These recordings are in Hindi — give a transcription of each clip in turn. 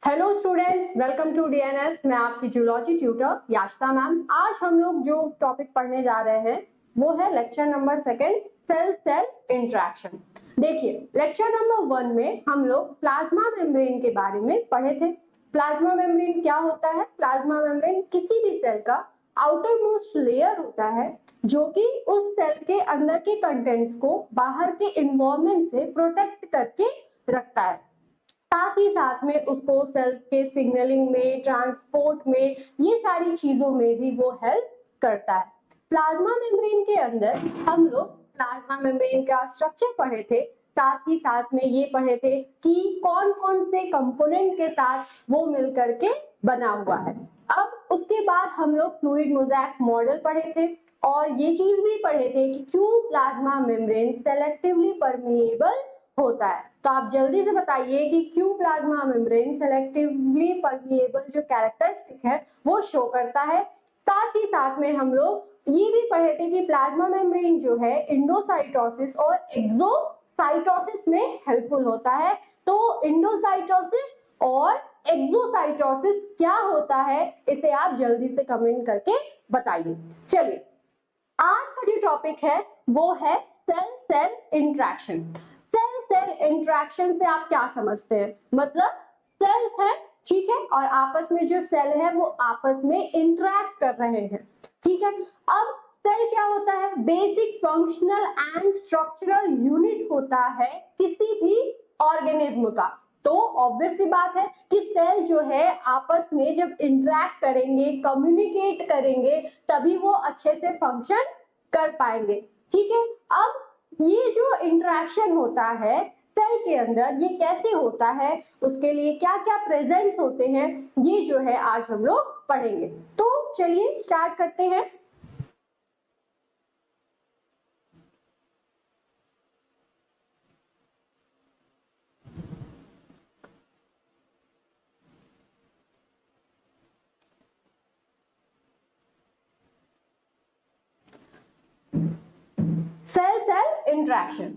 Hello students, welcome to DNS. मैं आपकी जूलॉजी ट्यूटर याशिका मैम। आज हम लोग जो टॉपिक पढ़ने जा रहे हैं वो है lecture number 2, cell cell interaction. देखिए, लेक्चर नंबर 1 में हम लोग प्लाज्मा मेम्ब्रेन के बारे में पढ़े थे। प्लाज्मा मेम्ब्रेन क्या होता है? प्लाज्मा मेम्ब्रेन किसी भी सेल का आउटर मोस्ट लेयर होता है जो कि उस सेल के अंदर के कंटेंट्स को बाहर के इन्वायरमेंट से प्रोटेक्ट करके रखता है। साथ ही साथ में उसको सेल के सिग्नलिंग में, ट्रांसपोर्ट में, ये सारी चीजों में भी वो हेल्प करता है। प्लाज्मा मेम्ब्रेन के अंदर हम लोग प्लाज्मा मेम्ब्रेन का स्ट्रक्चर पढ़े थे, साथ ही साथ में ये पढ़े थे कि कौन कौन से कंपोनेंट के साथ वो मिल करके बना हुआ है। अब उसके बाद हम लोग फ्लूइड मोज़ेक मॉडल पढ़े थे और ये चीज भी पढ़े थे कि क्यों प्लाज्मा मेम्ब्रेन सेलेक्टिवली परमिएबल होता है। तो आप जल्दी से बताइए कि क्यों प्लाज्मा मेम्ब्रेन सेलेक्टिवली परमिएबल जो कैरेक्टरिस्टिक है वो शो करता है। साथ ही साथ में हम लोग ये भी पढ़े थे कि प्लाज्मा मेम्ब्रेन जो है इंडोसाइटोसिस और एक्सोसाइटोसिस में हेल्पफुल होता है। तो इंडोसाइटोसिस और एक्सोसाइटोसिस क्या होता है, इसे आप जल्दी से कमेंट करके बताइए। चलिए, आज का जो टॉपिक है वो है cell cell interaction. Cell cell interaction से आप क्या समझते हैं? मतलब सेल है, ठीक है, और आपस में जो सेल है वो आपस में इंटरेक्ट कर रहे हैं, ठीक है। अब सेल क्या होता है? Basic functional and structural unit होता है किसी भी ऑर्गेनिज्म का। तो ऑब्वियस सी बात है कि सेल जो है आपस में जब इंटरेक्ट करेंगे, कम्युनिकेट करेंगे, तभी वो अच्छे से फंक्शन कर पाएंगे, ठीक है। अब ये जो इंटरेक्शन होता है सेल के अंदर, ये कैसे होता है, उसके लिए क्या क्या प्रेजेंट्स होते हैं, ये जो है आज हम लोग पढ़ेंगे। तो चलिए स्टार्ट करते हैं। Cell cell interaction.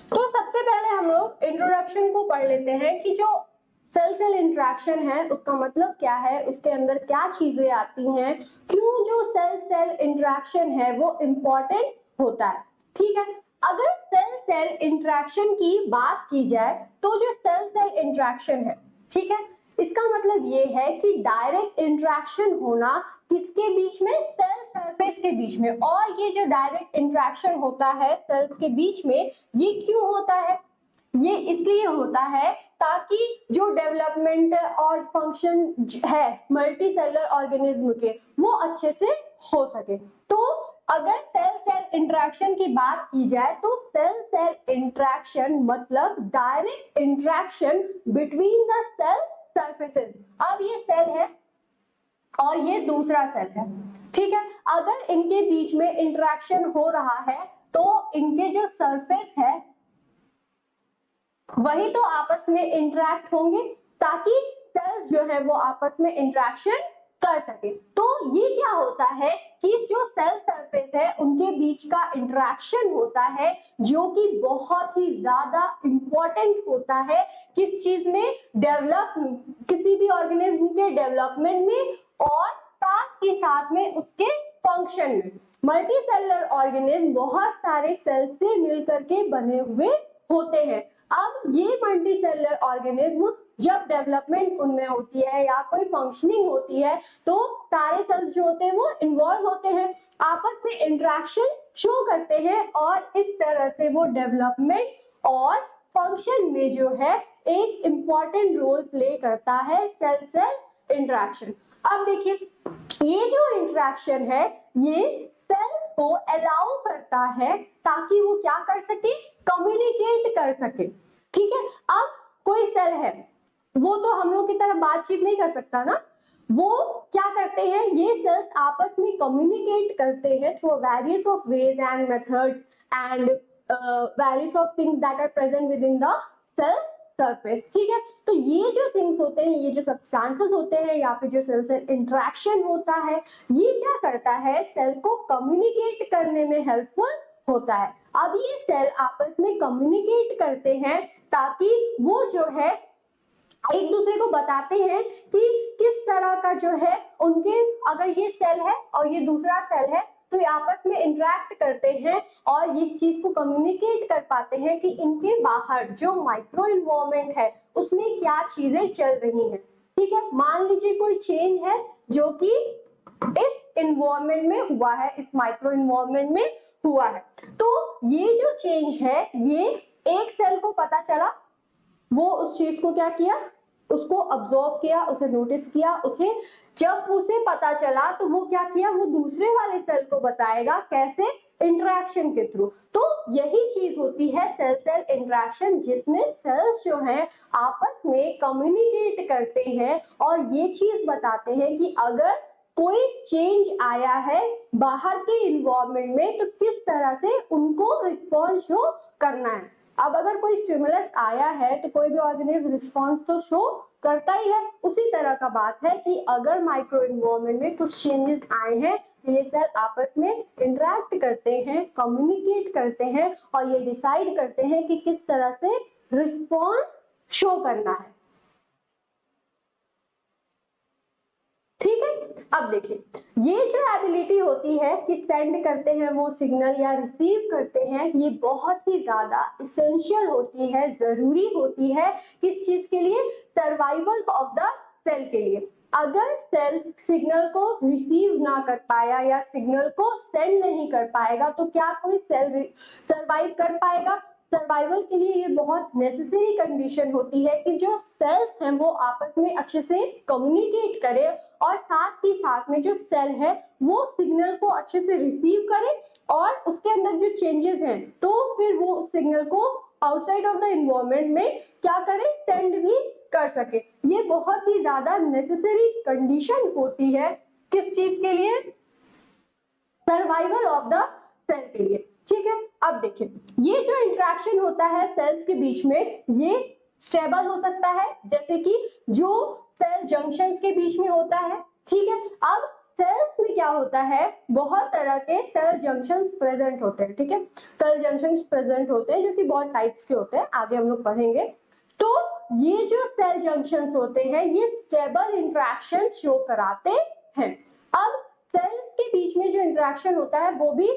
तो सबसे पहले हम लोग इंट्रोडक्शन को पढ़ लेते हैं कि जो सेल सेल इंटरेक्शन है उसका मतलब क्या है, उसके अंदर क्या चीजें आती हैं, क्यों जो सेल सेल इंटरेक्शन है वो इम्पोर्टेंट होता है, ठीक है। अगर सेल सेल इंटरेक्शन की बात की जाए तो जो सेल सेल इंटरेक्शन है, ठीक है, इसका मतलब ये है कि डायरेक्ट इंटरेक्शन होना किसके बीच में? सेल सरफेस के बीच में। और ये जो डायरेक्ट इंटरेक्शन होता है सेल्स के बीच में, ये क्यों होता है? ये इसलिए होता है ताकि जो डेवलपमेंट और फंक्शन है मल्टी सेलुलर ऑर्गेनिज्म के, वो अच्छे से हो सके। तो अगर सेल सेल इंटरेक्शन की बात की जाए तो सेल सेल इंटरेक्शन मतलब direct interaction between the cell surfaces. अब ये सेल है और ये दूसरा सेल है, ठीक है। अगर इनके बीच में इंटरेक्शन हो रहा है तो इनके जो सरफेस है वही तो आपस में इंटरेक्ट होंगे ताकि सेल्स जो है वो आपस में इंटरेक्शन कर सके। तो ये क्या होता है कि जो सेल सरफेस है उनके बीच का इंटरेक्शन होता है जो कि बहुत ही ज्यादा इंपॉर्टेंट होता है किस चीज में? किसी भी ऑर्गेनिज्म के डेवलपमेंट में और साथ ही साथ में उसके फंक्शन में। मल्टी सेलुलर ऑर्गेनिज्म बहुत सारे सेल से मिलकर के बने हुए होते हैं। अब ये मल्टी सेलुलर ऑर्गेनिज्म जब डेवलपमेंट उनमें होती है या कोई फंक्शनिंग होती है तो सारे सेल्स जो होते हैं वो इन्वॉल्व होते हैं, आपस में इंटरेक्शन शो करते हैं और इस तरह से वो डेवलपमेंट और फंक्शन में जो है एक इंपॉर्टेंट रोल प्ले करता है सेल सेल इंटरेक्शन। अब देखिए, ये जो इंटरेक्शन है ये सेल्स को अलाउ करता है ताकि वो क्या कर सके? कम्युनिकेट कर सके, ठीक है। अब कोई सेल है, वो तो हम लोग की तरह बातचीत नहीं कर सकता ना, वो क्या करते हैं? ये सेल्स आपस में कम्युनिकेट करते हैं through various of ways and methods and various of things that are present within the cell surface, ठीक है। तो ये जो थिंग्स होते हैं, ये जो सब्सटेंसेस होते हैं या फिर जो सेल सेल इंटरेक्शन होता है, ये क्या करता है? सेल को कम्युनिकेट करने में हेल्पफुल होता है। अब ये सेल आपस में कम्युनिकेट करते हैं ताकि वो जो है एक दूसरे को बताते हैं कि किस तरह का जो है उनके, अगर ये सेल है और ये दूसरा सेल है तो ये आपस में इंटरेक्ट करते हैं और इस चीज को कम्युनिकेट कर पाते हैं कि इनके बाहर जो माइक्रो इन्वायरमेंट है उसमें क्या चीजें चल रही हैं। ठीक है, मान लीजिए कोई चेंज है जो कि इस इन्वायरमेंट में हुआ है, इस माइक्रो इन्वायरमेंट में हुआ है, तो ये जो चेंज है ये एक सेल को पता चला, वो उस चीज को क्या किया, उसको ऑब्जर्व किया, उसे नोटिस किया, उसे जब उसे पता चला तो वो क्या किया, वो दूसरे वाले सेल को बताएगा, कैसे, इंटरेक्शन के थ्रू। तो यही चीज होती है सेल सेल इंटरेक्शन, जिसमें सेल्स जो हैं आपस में कम्युनिकेट करते हैं और ये चीज बताते हैं कि अगर कोई चेंज आया है बाहर के इन्वायरमेंट में तो किस तरह से उनको रिस्पॉन्स शो करना है। अब अगर कोई स्टिमुलस आया है तो कोई भी ऑर्गेनिज्म रिस्पॉन्स तो शो करता ही है। उसी तरह का बात है कि अगर माइक्रो इन्वायरमेंट में कुछ चेंजेस आए हैं तो ये सेल आपस में इंटरेक्ट करते हैं, कम्युनिकेट करते हैं और ये डिसाइड करते हैं कि किस तरह से रिस्पॉन्स शो करना है। ठीक है, अब देखिए ये जो एबिलिटी होती है कि सेंड करते हैं वो सिग्नल या रिसीव करते हैं, ये बहुत ही ज्यादा इसेंशियल होती है, जरूरी होती है किस चीज के लिए, सर्वाइवल ऑफ द सेल के लिए। अगर सेल सिग्नल को रिसीव ना कर पाया या सिग्नल को सेंड नहीं कर पाएगा तो क्या कोई सेल सर्वाइव कर पाएगा। सर्वाइवल के लिए ये बहुत नेसेसरी कंडीशन होती है कि जो सेल्स हैं वो आपस में अच्छे से कम्युनिकेट करें और साथ ही साथ में जो सेल है वो सिग्नल को अच्छे से रिसीव करे और उसके अंदर जो चेंजेस हैं तो फिर वो उस सिग्नल को आउटसाइड ऑफ द इन्वायरमेंट में क्या करे, सेंड भी कर सके। ये बहुत ही ज्यादा नेसेसरी कंडीशन होती है किस चीज के लिए, सर्वाइवल ऑफ द सेल के लिए। ठीक है, अब देखिए ये जो इंटरेक्शन होता है सेल्स के बीच में ये स्टेबल हो सकता है, जैसे कि जो सेल जंक्शंस के बीच में होता है। ठीक है, अब सेल्स में क्या होता है, बहुत तरह के सेल जंक्शंस प्रेजेंट होते हैं। ठीक है, सेल जंक्शंस प्रेजेंट होते हैं जो कि बहुत टाइप्स के होते हैं, आगे हम लोग पढ़ेंगे। तो ये जो सेल जंक्शंस होते हैं ये स्टेबल इंटरेक्शन शो कराते हैं। अब सेल्स के बीच में जो इंटरेक्शन होता है वो भी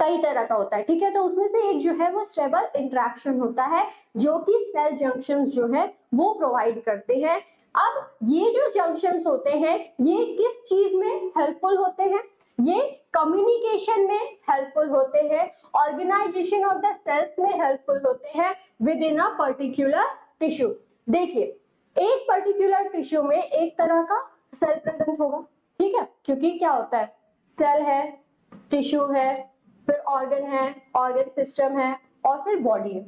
कई तरह का होता है। ठीक है, तो उसमें से एक जो है वो स्टेबल इंटरेक्शन होता है जो कि सेल जंक्शंस जो है वो प्रोवाइड करते हैं। अब ये जो जंक्शंस होते हैं ये किस चीज में हेल्पफुल होते हैं, ये कम्युनिकेशन में हेल्पफुल होते हैं, ऑर्गेनाइजेशन ऑफ द सेल्स में हेल्पफुल होते हैं with in a particular tissue. देखिए एक पर्टिकुलर टिश्यू में एक तरह का सेल प्रेजेंट होगा। ठीक है, क्योंकि क्या होता है, सेल है, टिश्यू है, फिर ऑर्गन है, ऑर्गन सिस्टम है और फिर बॉडी है।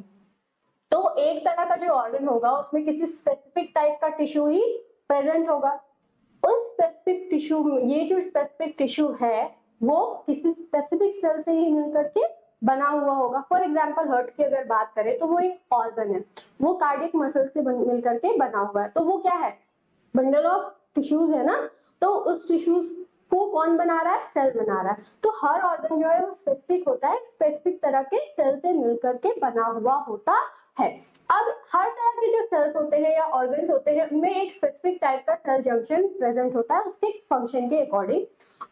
तो एक तरह का जो ऑर्गन होगा उसमें किसी स्पेसिफिक टाइप का टिश्यू ही प्रेजेंट होगा। उस स्पेसिफिक टिश्यू में ये जो स्पेसिफिक टिश्यू है वो किसी स्पेसिफिक सेल से ही मिलकर के बना हुआ होगा। फॉर एग्जांपल हार्ट की अगर बात करें तो वो एक ऑर्गन है, वो कार्डियक मसल से मिलकर के बना हुआ है। तो वो क्या है, बंडल ऑफ टिश्यूज है ना, तो उस टिश्यूज को कौन बना रहा है, सेल बना रहा है। तो हर ऑर्गन जो है वो स्पेसिफिक होता है, स्पेसिफिक तरह के सेल से मिलकर के बना हुआ होता है। अब हर तरह के जो सेल्स होते हैं या ऑर्गन्स होते हैं उनमें एक स्पेसिफिक टाइप का सेल जंक्शन प्रेजेंट होता है उसके फंक्शन के अकॉर्डिंग,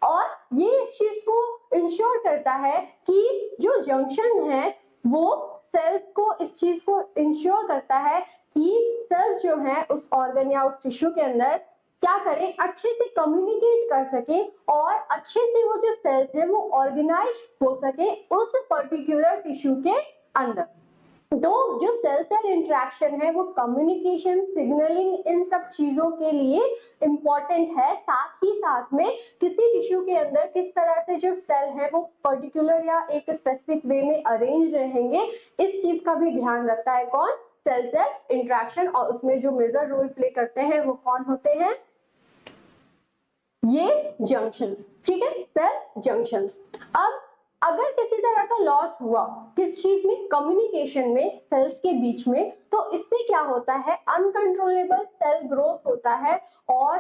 और ये इस चीज को इंश्योर करता है कि जो जंक्शन है वो सेल्स को, इस चीज को इंश्योर करता है कि सेल्स जो है उस ऑर्गन या उस टिश्यू के अंदर क्या करें, अच्छे से कम्युनिकेट कर सके और अच्छे से वो जो सेल्स है वो ऑर्गेनाइज हो सके उस पर्टिकुलर टिश्यू के अंदर। तो जो सेल सेल इंटरेक्शन है वो कम्युनिकेशन, सिग्नलिंग, इन सब चीजों के लिए इंपॉर्टेंट है। साथ ही साथ में किसी टिश्यू के अंदर किस तरह से जो सेल है वो पर्टिकुलर या एक स्पेसिफिक वे में अरेंज रहेंगे, इस चीज का भी ध्यान रखता है कौन, सेल सेल इंटरेक्शन। और उसमें जो मेजर रोल प्ले करते हैं वो कौन होते हैं, ये जंक्शंस। ठीक है, सेल जंक्शंस। अब अगर किसी तरह का लॉस हुआ किस चीज में, कम्युनिकेशन में, सेल्स के बीच में, तो इससे क्या होता है, अनकंट्रोलेबल सेल ग्रोथ होता है। और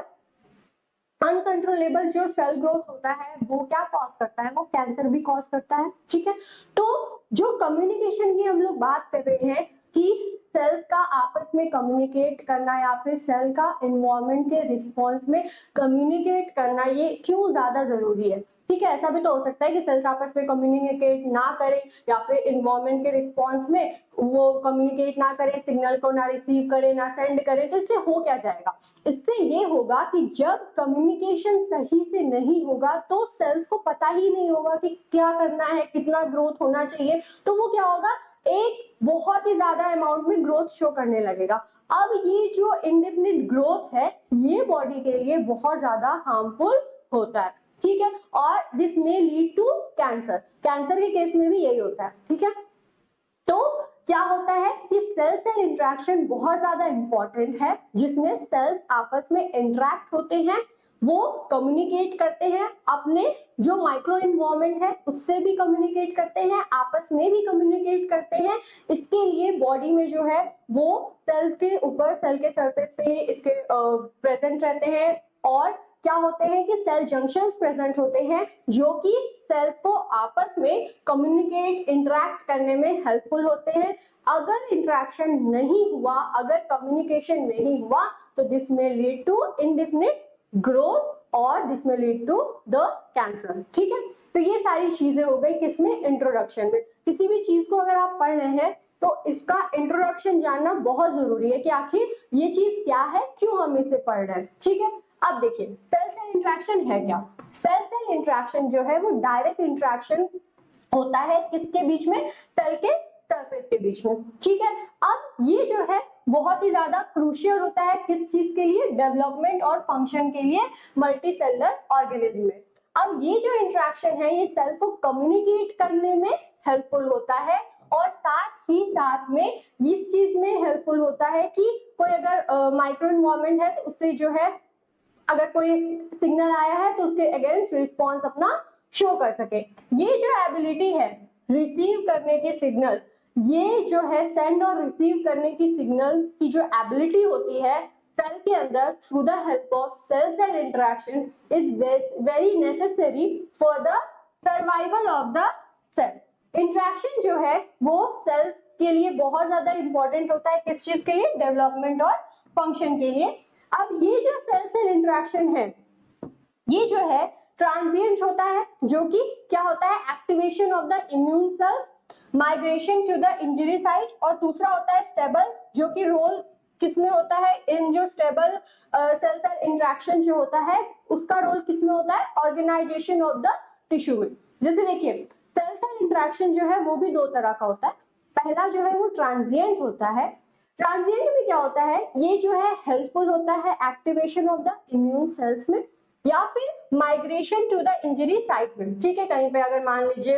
अनकंट्रोलेबल जो सेल ग्रोथ होता है वो क्या कॉज करता है, वो कैंसर भी कॉज करता है। ठीक है, तो जो कम्युनिकेशन की हम लोग बात कर रहे हैं कि सेल्स का आपस में कम्युनिकेट करना या फिर सेल का एनवायरनमेंट के रिस्पॉन्स में कम्युनिकेट करना ये क्यों ज्यादा जरूरी है। ठीक है, ऐसा भी तो हो सकता है कि सेल्स आपस में कम्युनिकेट ना करें या फिर एनवायरनमेंट के रिस्पॉन्स में वो कम्युनिकेट ना करें, सिग्नल को ना रिसीव करें ना सेंड करें, तो इससे हो क्या जाएगा, इससे ये होगा कि जब कम्युनिकेशन सही से नहीं होगा तो सेल्स को पता ही नहीं होगा कि क्या करना है, कितना ग्रोथ होना चाहिए, तो वो क्या होगा, एक बहुत ही ज्यादा अमाउंट में ग्रोथ शो करने लगेगा। अब ये जो इंडेफिनिट ग्रोथ है ये बॉडी के लिए बहुत ज्यादा हार्मफुल होता है। ठीक है, और this may lead to cancer, cancer के केस में भी यही होता है। ठीक है, तो क्या होता है कि सेल सेल इंटरेक्शन बहुत ज्यादा इंपॉर्टेंट है, जिसमें सेल्स आपस में इंटरेक्ट होते हैं, वो कम्युनिकेट करते हैं, अपने जो माइक्रो इन्वायरमेंट है उससे भी कम्युनिकेट करते हैं, आपस में भी कम्युनिकेट करते हैं। इसके लिए बॉडी में जो है वो सेल्स के ऊपर, सेल के सरफेस पे इसके प्रेजेंट रहते हैं, और क्या होते हैं कि सेल जंक्शंस प्रेजेंट होते हैं जो कि सेल्स को आपस में कम्युनिकेट इंटरेक्ट करने में हेल्पफुल होते हैं। अगर इंटरेक्शन नहीं हुआ, अगर कम्युनिकेशन नहीं हुआ, तो दिस में लीड टू इंडेफिनिट ग्रोथ और दिस में लीड टू द कैंसर। ठीक है, तो ये सारी चीजें हो गई किसमें, इंट्रोडक्शन में। किसी भी चीज को अगर आप पढ़ रहे हैं तो इसका इंट्रोडक्शन जानना बहुत जरूरी है कि आखिर ये चीज क्या है, क्यों हम इसे पढ़ रहे हैं। ठीक है, अब देखिए सेल सेल इंटरेक्शन है क्या। सेल सेल इंटरेक्शन जो है वो डायरेक्ट इंटरेक्शन होता है किसके बीच में, सेल के सरफेस के बीच में। ठीक है, अब ये जो है बहुत ही ज्यादा क्रूशियल होता है किस चीज के लिए, डेवलपमेंट और फंक्शन के लिए मल्टी सेलुलर ऑर्गेनिज्म में। अब ये जो इंटरेक्शन है ये सेल को कम्युनिकेट करने में हेल्पफुल होता है, और साथ ही साथ में इस चीज में हेल्पफुल होता है कि कोई अगर माइक्रो इन्वायरमेंट है तो उससे जो है अगर कोई सिग्नल आया है तो उसके अगेंस्ट रिस्पॉन्स अपना शो कर सके। ये जो एबिलिटी है रिसीव करने के सिग्नल, ये जो है सेंड और रिसीव करने की सिग्नल की जो एबिलिटी होती है सेल के अंदर through the help of cell cell interaction is very necessary for the survival of the cell. Interaction जो है वो सेल्स के लिए बहुत ज्यादा इंपॉर्टेंट होता है, किस चीज के लिए, डेवलपमेंट और फंक्शन के लिए। अब ये जो सेल सेल इंटरेक्शन है ये जो है ट्रांजिएंट होता है, जो कि क्या होता है, activation of the immune cells, migration to the injury site, और दूसरा होता है स्टेबल, जो कि रोल किसमें होता है, इन जो स्टेबल सेल सेल इंटरेक्शन जो होता है उसका रोल किसमें होता है, ऑर्गेनाइजेशन ऑफ द टिश्यू में। जैसे देखिए सेल सेल इंटरेक्शन जो है वो भी दो तरह का होता है। पहला जो है वो ट्रांजिएंट होता है। ट्रांजिएंट में क्या होता है, ये जो है हेल्पफुल होता है activation of the immune cells में या फिर migration to the injury site में। ठीक है, कहीं पे अगर मान लीजिए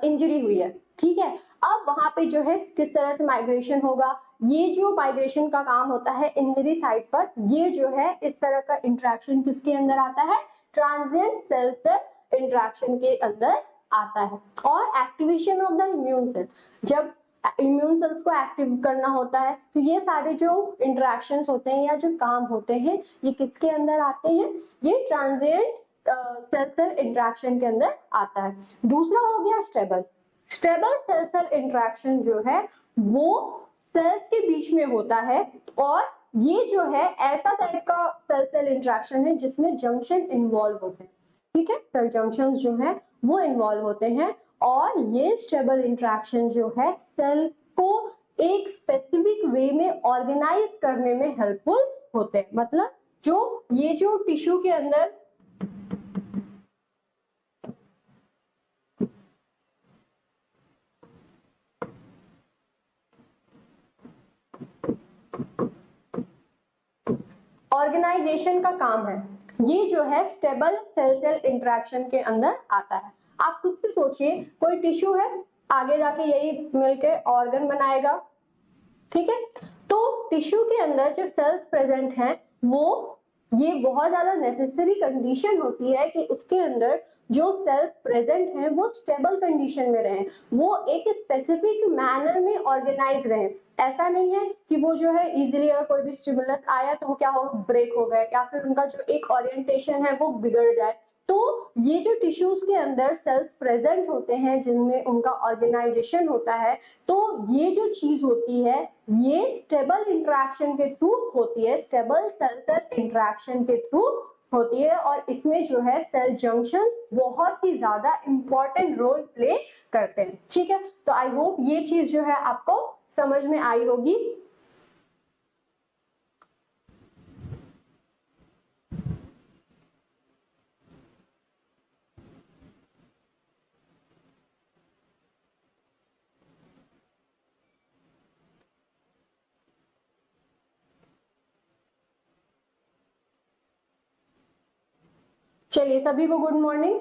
इंजरी हुई है, ठीक है, अब वहां पे जो है किस तरह से माइग्रेशन होगा, ये जो माइग्रेशन का काम होता है इंजरी साइट पर, ये जो है इस तरह का इंटरेक्शन किसके अंदर आता है, ट्रांजिएंट सेल सेल इंटरेक्शन के अंदर आता है। और activation of the immune cell, जब इम्यून सेल्स को एक्टिव करना होता है तो ये सारे जो इंटरेक्शंस होते हैं या जो काम होते हैं ये किसके अंदर आते हैं, ये ट्रांजिएंट सेल सेल इंटरेक्शन के अंदर आता है। दूसरा हो गया stable. Stable cell cell interaction जो है वो सेल्स के बीच में होता है, और ये जो है ऐसा टाइप का सेल सेल इंटरेक्शन है जिसमें जंक्शन इन्वॉल्व होते हैं। ठीक है, सेल जंक्शंस जो है वो इन्वॉल्व होते हैं, और ये स्टेबल इंटरेक्शन जो है सेल को एक स्पेसिफिक वे में ऑर्गेनाइज करने में हेल्पफुल होते हैं। मतलब जो ये जो टिश्यू के अंदर ऑर्गेनाइजेशन का काम है, ये जो है स्टेबल सेल सेल इंटरेक्शन के अंदर आता है। आप खुद से सोचिए, कोई टिश्यू है, आगे जाके यही मिलके ऑर्गन बनाएगा। ठीक है, तो टिश्यू के अंदर जो सेल्स प्रेजेंट हैं वो, ये बहुत ज्यादा नेसेसरी कंडीशन होती है कि उसके अंदर जो सेल्स प्रेजेंट हैं वो स्टेबल कंडीशन में रहें, वो एक स्पेसिफिक मैनर में ऑर्गेनाइज रहें। ऐसा नहीं है कि वो जो है इजीली अगर कोई भी स्टिमुलस आया तो वो क्या हो, ब्रेक हो गए, या फिर उनका जो एक ओरिएंटेशन है वो बिगड़ जाए। तो ये जो टिश्यूज के अंदर सेल्स प्रेजेंट होते हैं जिनमें उनका ऑर्गेनाइजेशन होता है, तो ये जो चीज होती है ये स्टेबल इंटरेक्शन के थ्रू होती है, स्टेबल सेल सेल इंटरेक्शन के थ्रू होती है, और इसमें जो है सेल जंक्शंस बहुत ही ज्यादा इंपॉर्टेंट रोल प्ले करते हैं। ठीक है, तो आई होप ये चीज जो है आपको समझ में आई होगी। चलिए सभी को गुड मॉर्निंग।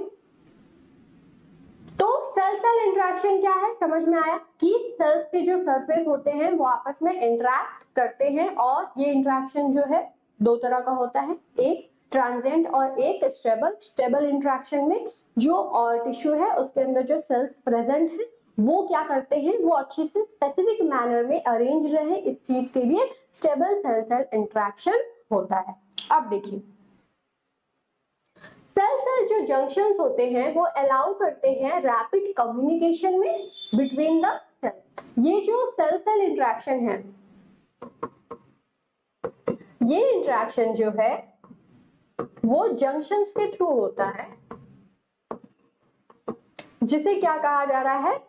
तो सेल सेल इंटरेक्शन क्या है, समझ में आया कि सेल्स के जो सरफेस होते हैं वो आपस में इंटरेक्ट करते हैं, और ये इंटरेक्शन जो है दो तरह का होता है, एक ट्रांजिएंट और एक स्टेबल। स्टेबल इंटरेक्शन में जो और टिश्यू है उसके अंदर जो सेल्स प्रेजेंट है वो क्या करते हैं, वो अच्छे से स्पेसिफिक मैनर में अरेंज रहे, इस चीज के लिए स्टेबल सेल सेल इंटरेक्शन होता है। अब देखिए सेल सेल जो जंक्शंस होते हैं वो अलाउ करते हैं रैपिड कम्युनिकेशन में बिटवीन द सेल्स। ये जो सेल सेल इंटरेक्शन है, ये इंटरेक्शन जो है वो जंक्शंस के थ्रू होता है, जिसे क्या कहा जा रहा है,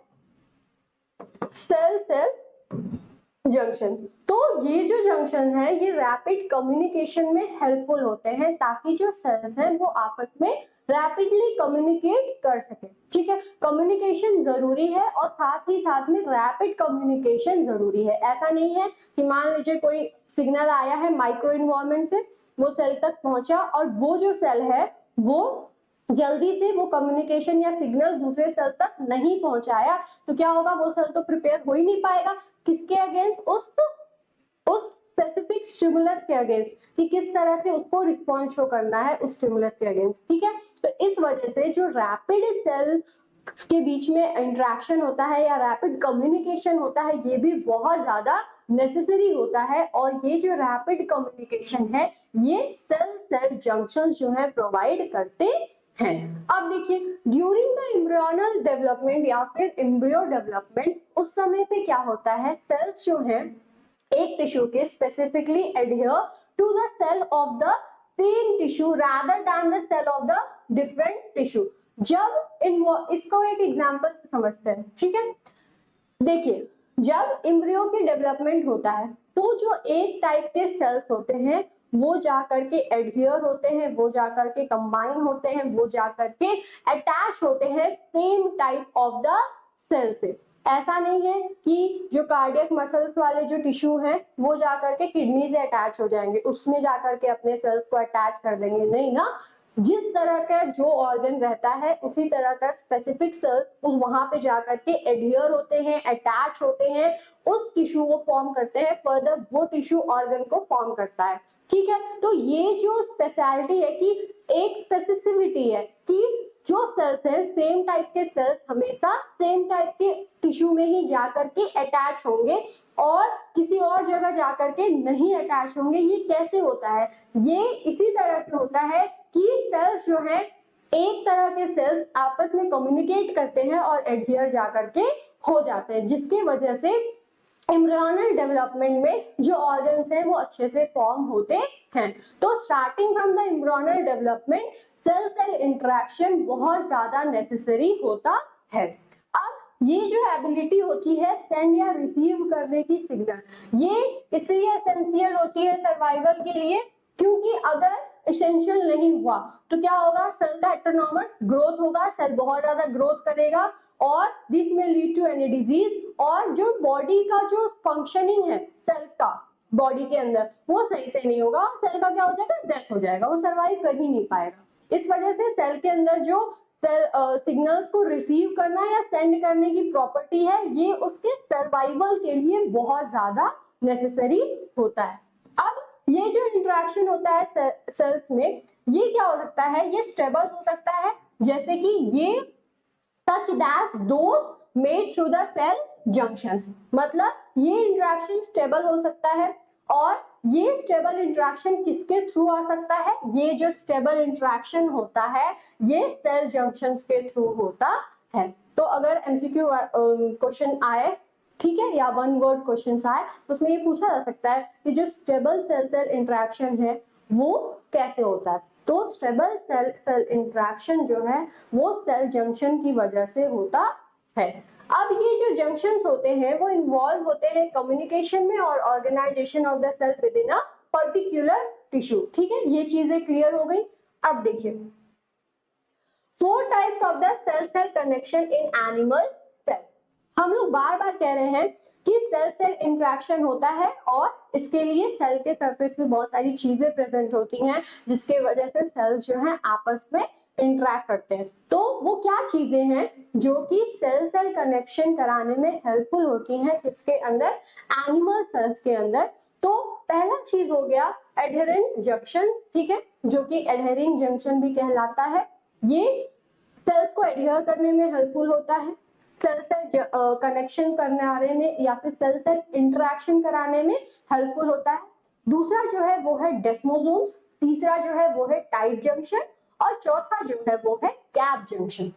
सेल सेल जंक्शन। तो ये जो जंक्शन है ये रैपिड कम्युनिकेशन में हेल्पफुल होते हैं, ताकि जो सेल्स हैं वो आपस में रैपिडली कम्युनिकेट कर सके। ठीक है, कम्युनिकेशन जरूरी है और साथ ही साथ में रैपिड कम्युनिकेशन जरूरी है। ऐसा नहीं है कि मान लीजिए कोई सिग्नल आया है माइक्रो इन्वायरमेंट से, वो सेल तक पहुंचा और वो जो सेल है वो जल्दी से वो कम्युनिकेशन या सिग्नल दूसरे सेल तक नहीं पहुंचाया, तो क्या होगा, वो सेल तो प्रिपेयर हो ही नहीं पाएगा किसके अगेंस्ट, उस स्पेसिफिक स्टिमुलस के अगेंस्ट, कि किस तरह से उसको रिस्पॉन्स शो करना है उस स्टिमुलस के अगेंस्ट। ठीक है, तो इस वजह से जो रैपिड सेल के बीच में इंटरेक्शन होता है या रैपिड कम्युनिकेशन होता है, ये भी बहुत ज्यादा नेसेसरी होता है, और ये जो रैपिड कम्युनिकेशन है ये सेल सेल जंक्शन जो है प्रोवाइड करते हैं। अब देखिए ड्यूरिंग द एम्ब्रियोनल डेवलपमेंट या फिर एम्ब्रियो डेवलपमेंट, उस समय पे क्या होता है, सेल्स जो है एक टिश्यू के specifically adhere to the cell of the same tissue rather than the cell of the different tissue. जब इसको एक एग्जांपल से समझते हैं। ठीक है, देखिए जब एम्ब्रियो की डेवलपमेंट होता है तो जो एक टाइप के सेल्स होते हैं वो जाकर के एडहियर होते हैं, वो जाकर के कंबाइन होते हैं, वो जाकर के अटैच होते हैं same type of the cell से। ऐसा नहीं है कि जो कार्डियक मसल्स वाले जो टिश्यू हैं वो जाकर के किडनी से अटैच हो जाएंगे, उसमें जाकर के अपने सेल्स को अटैच कर देंगे, नहीं ना। जिस तरह का जो ऑर्गन रहता है उसी तरह का स्पेसिफिक सेल्स वहां पे जाकर के एडहियर होते हैं, अटैच होते हैं, उस टिश्यू को फॉर्म करते हैं, फर्दर वो टिश्यू ऑर्गन को फॉर्म करता है। ठीक है, तो ये जो स्पेशलिटी है कि एक स्पेसिफिसिटी है कि जो सेल्स है सेम टाइप के सेल्स हमेशा सेम टाइप के टिश्यू में ही जाकर के अटैच होंगे और किसी और जगह जाकर के नहीं अटैच होंगे। ये कैसे होता है, ये इसी तरह से होता है कि सेल्स जो है एक तरह के सेल्स आपस में कम्युनिकेट करते हैं और एडहियर जाकर के हो जाते हैं, जिसकी वजह से एम्ब्रियोनल डेवलपमेंट में जो ऑर्गन्स हैं वो अच्छे से फॉर्म होते हैं। तो starting from the embryonal development cell cell interaction बहुत ज्यादा नेसेसरी होता है। अब ये जो एबिलिटी होती है सेंड या रिसीव करने की सिग्नल, ये इसलिए एसेंशियल होती है सर्वाइवल के लिए, क्योंकि अगर एसेंशियल नहीं हुआ तो क्या होगा, सेल का ऑटोनॉमस ग्रोथ होगा, सेल बहुत ज्यादा ग्रोथ करेगा और दिस में लीड टू एनी डिजीज, और जो बॉडी का जो फंक्शनिंग है सेल का बॉडी के अंदर वो सही से नहीं होगा, सेल का क्या हो जाएगा, डेथ हो जाएगा, वो सर्वाइव कर ही नहीं पाएगा। इस वजह से सेल के अंदर जो सेल सिग्नल्स को रिसीव करना या सेंड करने की प्रॉपर्टी है ये उसके सर्वाइवल के लिए बहुत ज्यादा नेसेसरी होता है। अब ये जो इंटरेक्शन होता है सेल्स में, ये क्या हो सकता है, ये स्टेबल हो सकता है, जैसे कि ये such that those made through the cell junctions, मतलब ये इंटरेक्शन स्टेबल हो सकता है और ये स्टेबल इंटरेक्शन किसके थ्रू आ सकता है? ये जो स्टेबल इंटरेक्शन होता है ये सेल जंक्शंस के थ्रू होता है। तो अगर एमसीक्यू क्वेश्चन आए, ठीक है, या वन वर्ड क्वेश्चन आए, उसमें ये पूछा जा सकता है कि जो स्टेबल सेल सेल इंटरेक्शन है वो कैसे होता है। तो स्टेबल सेल सेल इंटरेक्शन जो है वो सेल जंक्शन की वजह से होता है। अब ये जो जंक्शंस होते हैं वो इन्वॉल्व होते हैं कम्युनिकेशन में और organisation of the cell within a particular tissue. ठीक है, ये चीजें क्लियर हो गई। अब देखिए 4 types of the cell cell connection in animal cell. हम लोग बार बार कह रहे हैं कि सेल सेल इंटरेक्शन होता है और इसके लिए सेल के सरफेस में बहुत सारी चीजें प्रेजेंट होती हैं जिसके वजह से सेल्स जो है आपस में इंटरेक्ट करते हैं। तो वो क्या चीजें हैं जो कि सेल सेल कनेक्शन कराने में हेल्पफुल होती हैं किसके अंदर? एनिमल सेल्स के अंदर। तो पहला चीज हो गया एडहेरेंट जंक्शन, ठीक है, जो कि एडहेरिंग जंक्शन भी कहलाता है। ये सेल्स को एडहेयर करने में हेल्पफुल होता है, सेल सेल कनेक्शन कराने में या फिर सेल सेल इंटरेक्शन कराने में हेल्पफुल होता है। दूसरा जो है वो है डेस्मोसोम्स, तीसरा जो है वो है टाइट जंक्शन और चौथा जो है वो है गैप जंक्शन।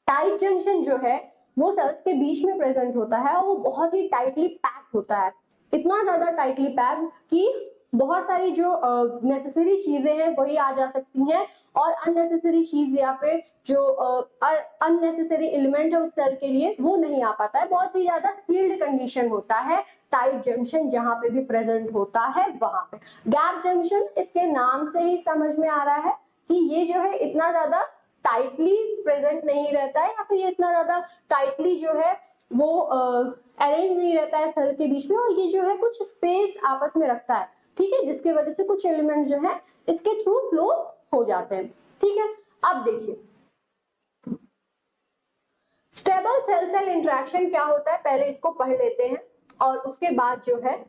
टाइट जंक्शन जो है वो सेल्स के बीच में प्रेजेंट होता है और वो बहुत ही टाइटली पैक्ड होता है, इतना ज्यादा टाइटली पैक्ड कि बहुत सारी जो नेसेसरी चीजें हैं वही आ जा सकती हैं और अननेसेसरी चीज या फिर जो अननेसेसरी एलिमेंट है उस सेल के लिए वो नहीं आ पाता है। बहुत ही ज्यादा सील्ड कंडीशन होता है टाइट जंक्शन जहां पे भी प्रेजेंट होता है वहां पे। गैप जंक्शन इसके नाम से ही समझ में आ रहा है कि ये जो है इतना ज्यादा टाइटली प्रेजेंट नहीं रहता है या फिर ये इतना ज्यादा टाइटली जो है वो अरेंज नहीं रहता है सेल के बीच में और ये जो है कुछ स्पेस आपस में रखता है, ठीक है, जिसकी वजह से कुछ एलिमेंट जो है इसके थ्रू फ्लो हो जाते हैं। ठीक है, अब देखिए स्टेबल सेल सेल इंटरेक्शन क्या होता है, पहले इसको पढ़ लेते हैं और उसके बाद जो है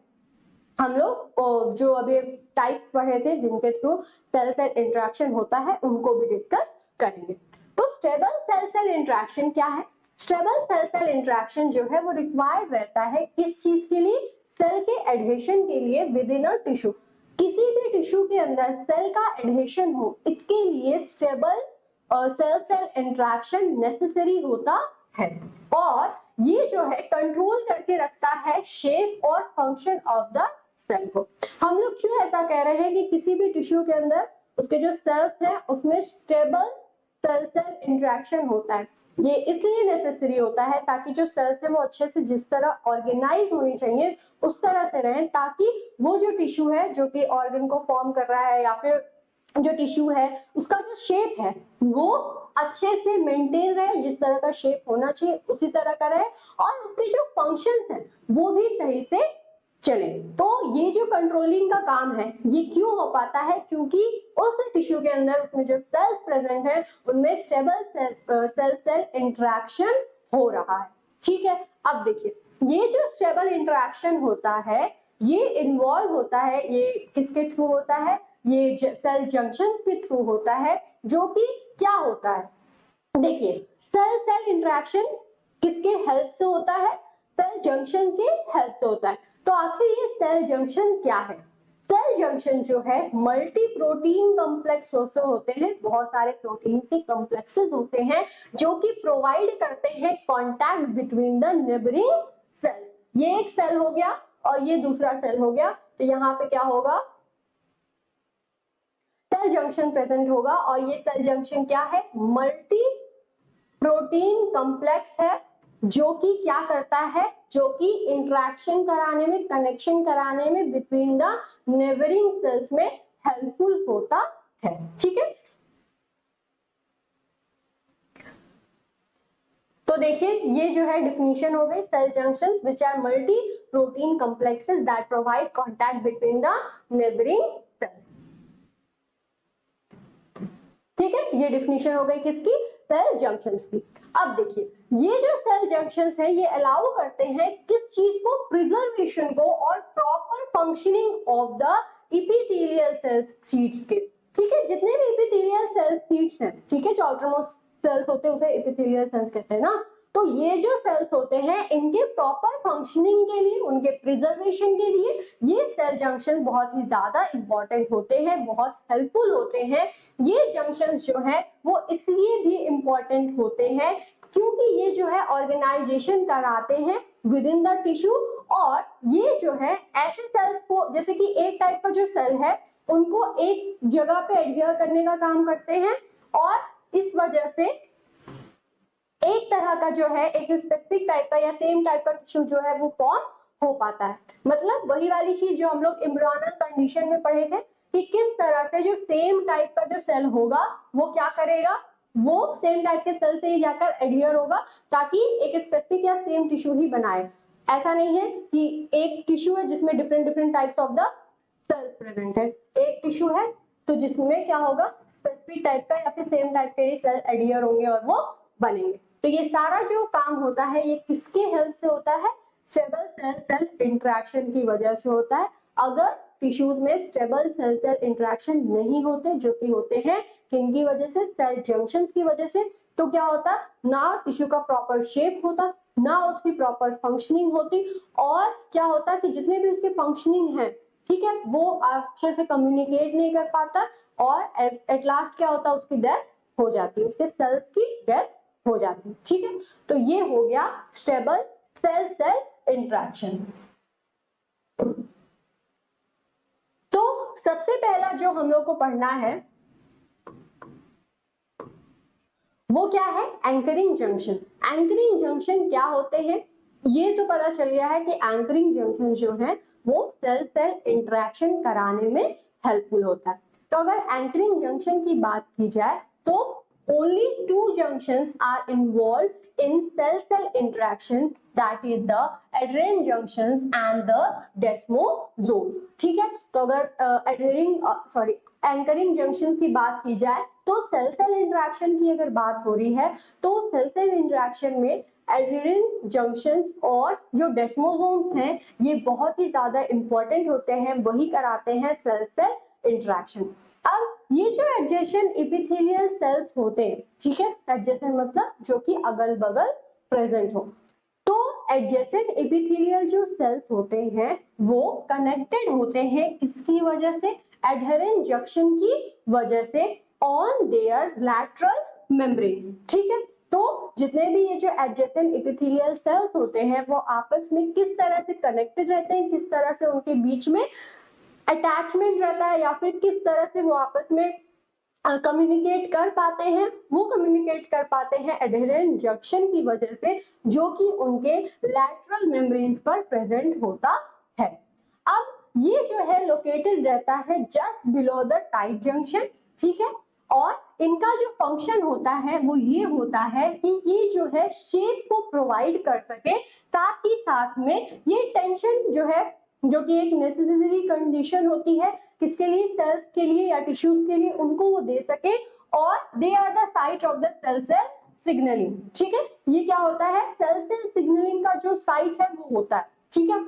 हम लोग जो अभी टाइप्स पढ़े थे जिनके थ्रू सेल सेल इंटरेक्शन होता है उनको भी डिस्कस करेंगे। तो स्टेबल सेल सेल इंटरेक्शन क्या है? स्टेबल सेल सेल इंटरेक्शन जो है वो रिक्वायर्ड रहता है किस चीज के लिए? सेल के एडहेशन के लिए विद इन अ टिश्यू। किसी भी टिश्यू के अंदर सेल का एडहेशन हो इसके लिए stable cell cell interaction necessary होता है और ये जो है कंट्रोल करके रखता है शेप और फंक्शन ऑफ द सेल को। हम लोग क्यों ऐसा कह रहे हैं कि किसी भी टिश्यू के अंदर उसके जो सेल्स हैं उसमें स्टेबल सेल सेल इंटरेक्शन होता है? ये इसलिए नेसेसरी होता है ताकि जो सेल्स है वो अच्छे से जिस तरह ऑर्गेनाइज होनी चाहिए उस तरह से रहें, ताकि वो जो टिश्यू है जो कि ऑर्गन को फॉर्म कर रहा है या फिर जो टिश्यू है उसका जो शेप है वो अच्छे से मेंटेन रहे, जिस तरह का शेप होना चाहिए उसी तरह का रहे और उसके जो फंक्शंस हैं वो भी सही से चले। तो ये जो कंट्रोलिंग का काम है ये क्यों हो पाता है? क्योंकि उस टिश्यू के अंदर उसमें जो सेल्स प्रेजेंट है उनमें स्टेबल सेल सेल इंटरेक्शन हो रहा है। ठीक है, अब देखिए ये जो स्टेबल इंटरेक्शन होता है ये इन्वॉल्व होता है, ये किसके थ्रू होता है? ये सेल जंक्शंस के थ्रू होता है, जो कि क्या होता है? देखिए सेल सेल इंटरेक्शन किसके हेल्प से होता है? सेल जंक्शन के हेल्प से होता है। तो आखिर ये सेल जंक्शन क्या है? सेल जंक्शन जो है मल्टी प्रोटीन कॉम्प्लेक्स होते हैं, बहुत सारे प्रोटीन के कॉम्प्लेक्सेस होते हैं जो कि प्रोवाइड करते हैं contact between the neighbouring sales. ये एक सेल हो गया और ये दूसरा सेल हो गया, तो यहाँ पे क्या होगा? सेल जंक्शन प्रेजेंट होगा और ये सेल जंक्शन क्या है? मल्टी प्रोटीन कॉम्प्लेक्स है जो कि क्या करता है? जो कि इंटरेक्शन कराने में, कनेक्शन कराने में बिटवीन द नेबरिंग सेल्स में हेल्पफुल होता है। ठीक है, तो देखिए ये जो है डिफिनीशन हो गई, cell junctions which are multi protein complexes that provide contact between the neighbouring cells. ठीक है, ये डिफिनीशन हो गई किसकी? सेल जंक्शंस की। अब देखिए ये जो सेल जंक्शंस है ये अलाउ करते हैं किस चीज को? प्रिजर्वेशन को और proper functioning of the epithelial cells sheets के। ठीक है, जितने भी एपिथेलियल सेल शीट्स हैं, ठीक है, जो आउटरमोस्ट सेल्स होते हैं उसे एपिथेलियल सेल्स कहते हैं ना, तो ये जो सेल्स होते हैं इनके प्रॉपर फंक्शनिंग के लिए, उनके प्रिजर्वेशन के लिए ये सेल जंक्शन बहुत ही ज्यादा इंपॉर्टेंट होते हैं, बहुत हेल्पफुल होते हैं। ये जंक्शंस जो है वो इसलिए भी इंपॉर्टेंट होते हैं क्योंकि ये जो है ऑर्गेनाइजेशन कराते हैं विद इन द टिश्यू, और ये जो है ऐसे सेल्स को, जैसे कि एक टाइप का जो सेल है उनको एक जगह पे एडहियर करने का काम करते हैं, और इस वजह से एक तरह का जो है एक स्पेसिफिक टाइप का या सेम टाइप का टिश्यू जो है वो फॉर्म हो पाता है। मतलब वही वाली चीज जो हम लोग एम्ब्रियोनल कंडीशन में पढ़े थे कि किस तरह से जो सेम टाइप का जो सेल होगा वो क्या करेगा, वो सेम टाइप के सेल से ही जाकर एडहियर होगा ताकि एक स्पेसिफिक या सेम टिश्यू ही बनाए। ऐसा नहीं है कि एक टिश्यू है जिसमें different different types of the cells present है, एक टिश्यू है तो जिसमें क्या होगा स्पेसिफिक टाइप का या फिर सेम टाइप के सेल एडहियर होंगे और वो बनेंगे। तो ये सारा जो काम होता है ये किसके हेल्प से होता है, स्टेबल सेल सेल इंटरेक्शन की वजह से होता है। अगर टिश्यूज में स्टेबल सेल सेल इंटरेक्शन नहीं होते, जो कि होते हैं किनकी वजह से, सेल जंक्शंस की वजह से, तो क्या होता, ना टिश्यू का प्रॉपर शेप होता, ना उसकी प्रॉपर फंक्शनिंग होती, और क्या होता कि जितने भी उसके फंक्शनिंग है, ठीक है, वो अच्छे से कम्युनिकेट नहीं कर पाता, और एट लास्ट क्या होता, उसकी डेथ हो जाती है, उसके सेल्स की डेथ हो जाती है। ठीक है, तो ये हो गया स्टेबल सेल सेल इंटरेक्शन। तो सबसे पहला जो हम लोग को पढ़ना है वो क्या है, एंकरिंग जंक्शन। एंकरिंग जंक्शन क्या होते हैं, ये तो पता चल गया है कि एंकरिंग जंक्शन जो है वो सेल सेल इंटरेक्शन कराने में हेल्पफुल होता है। तो अगर एंकरिंग जंक्शन की बात की जाए तो only two junctions are involved in cell cell interaction, that is the adherent junctions and the desmosomes। ठीक है, तो अगर एंकरिंग जंक्शन की बात की जाए तो सेल सेल इंटरेक्शन की अगर बात हो रही है तो सेल सेल इंटरेक्शन में एडहेरेंस जंक्शंस और जो डेस्मोसोम्स हैं ये बहुत ही ज्यादा इंपॉर्टेंट होते हैं, वही कराते हैं सेल सेल इंटरेक्शन। अब ये जो एडजेसेंट एपिथेलियल सेल्स होते हैं, ठीक है, एडजेसेंट मतलब जो कि अगल बगल प्रेजेंट हो, तो एडजेसेंट एपिथेलियल जो सेल्स होते हैं वो कनेक्टेड होते हैं किसकी वजह से, एडहेरेंट जंक्शन की वजह से ऑन देयर लैटरल मेम्ब्रेन्स। ठीक है, तो जितने भी ये जो एडजेसेंट एपिथेलियल सेल्स होते हैं वो आपस में किस तरह से कनेक्टेड रहते हैं, किस तरह से उनके बीच में अटैचमेंट रहता है, या फिर किस तरह से वो आपस में कम्युनिकेट कर पाते हैं, वो कम्युनिकेट कर पाते हैं एडहेरेंट जंक्शन की वजह से जो कि उनके लैटरल मेम्ब्रेन्स पर प्रेजेंट होता है। अब ये जो है लोकेटेड रहता है just below the tight junction. ठीक है, और इनका जो फंक्शन होता है वो ये होता है कि ये जो है शेप को प्रोवाइड कर सके, साथ ही साथ में ये टेंशन जो है, जो कि एक नेसेसरी कंडीशन होती है किसके लिए, सेल्स के लिए या टिश्यूज के लिए, उनको वो दे सके, और they are the site of the cell cell signalling. ठीक है, ये क्या होता है, सेल सेल सिग्नलिंग का जो साइट है वो होता है। ठीक है,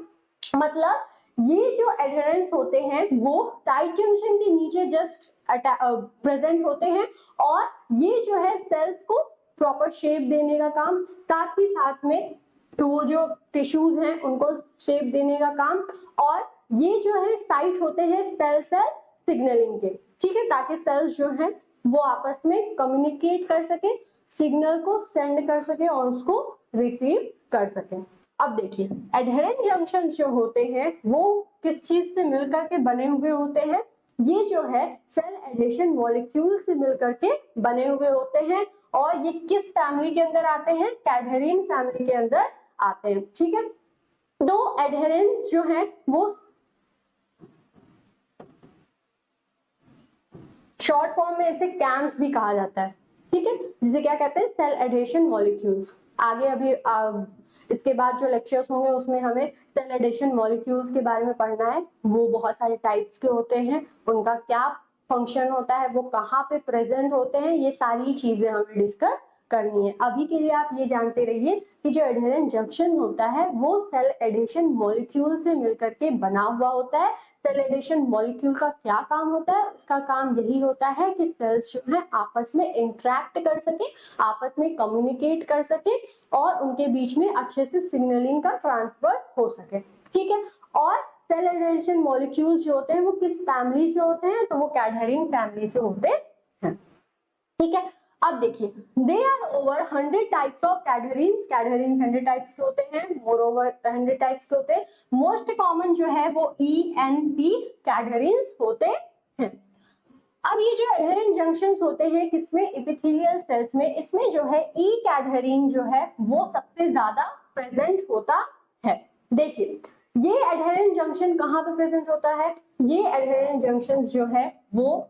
मतलब ये जो एडहेरेंस होते हैं वो टाइट जंक्शन के नीचे जस्ट प्रेजेंट होते हैं, और ये जो है सेल्स को प्रॉपर शेप देने का काम, साथ ही साथ में तो वो जो टिश्यूज हैं उनको शेप देने का काम, और ये जो है साइट होते हैं सेल सेल सिग्नलिंग के। ठीक है, ताकि सेल्स जो हैं वो आपस में कम्युनिकेट कर सके, सिग्नल को सेंड कर सके और उसको रिसीव कर सके। अब देखिए एडहेरेंट जंक्शन जो होते हैं वो किस चीज से मिलकर के बने हुए होते हैं, ये जो है सेल एडेशन मॉलिक्यूल से मिलकर के बने हुए होते हैं, और ये किस फैमिली के अंदर आते हैं, कैडहेरिन फैमिली के अंदर आते हैं। ठीक है, तो एडहेरेंट जो है वो शॉर्ट फॉर्म में इसे कैम्स भी कहा जाता है। ठीक है, जिसे क्या कहते हैं, सेल एडेशन मॉलिक्यूल्स। आगे अभी इसके बाद जो लेक्चर्स होंगे उसमें हमें सेल एडेशन मॉलिक्यूल्स के बारे में पढ़ना है, वो बहुत सारे टाइप्स के होते हैं, उनका क्या फंक्शन होता है, वो कहाँ पे प्रेजेंट होते हैं, ये सारी चीजें हमें डिस्कस करनी है। अभी के लिए आप ये जानते रहिए कि जो एडहेरेंट जंक्शन होता है वो सेल एडिशन मॉलिक्यूल से मिलकर के बना हुआ होता है। सेल एडिशन मॉलिक्यूल का क्या काम होता है? उसका काम यही होता है कि सेल्स जो है आपस में इंटरेक्ट कर सके, आपस में कम्युनिकेट कर सके और उनके बीच में अच्छे से सिग्नलिंग का ट्रांसफर हो सके, ठीक है। और सेल एडिशन मॉलिक्यूल जो होते हैं वो किस फैमिली से होते हैं? तो वो कैडहेरिन फैमिली से होते हैं, ठीक है। अब देखिए, they are over 100 types of cadherins. Cadherin 100 types के होते हैं, मोर ओवर 100 टाइप्स के होते हैं। मोस्ट कॉमन जो है वो ENP कैडहेरिन्स होते हैं। अब ये जो एडहेरेंट जंक्शंस होते हैं किसमें? एपिथेलियल सेल्स में। इसमें जो है ई कैडहेरिन जो है वो सबसे ज्यादा प्रेजेंट होता है। देखिए, ये एडहेरेंट जंक्शन कहाँ पे प्रेजेंट होता है? ये एडहेरेंट जंक्शंस जो है वो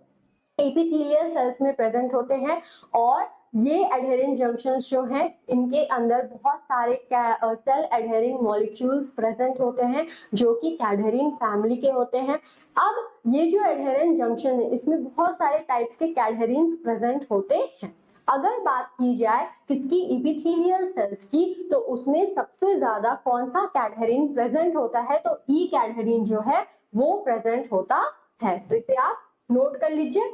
एपिथेलियल सेल्स में प्रेजेंट होते हैं और ये एडहेरेंट जंक्शंस जो हैं इनके अंदर बहुत सारे सेल एडहेरिंग मॉलिक्यूल्स प्रेजेंट होते हैं जो कि कैडहेरिन फैमिली के होते हैं। अब ये जो एडहेरेंट जंक्शन है इसमें बहुत सारे टाइप्स के कैडहेरिन्स प्रेजेंट होते हैं। अगर बात की जाए किसकी? एपिथेलियल सेल्स की, तो उसमें सबसे ज्यादा कौन सा कैडहेरिन प्रेजेंट होता है? तो ई कैडहेरिन जो है वो प्रेजेंट होता है। तो इसे आप नोट कर लीजिए।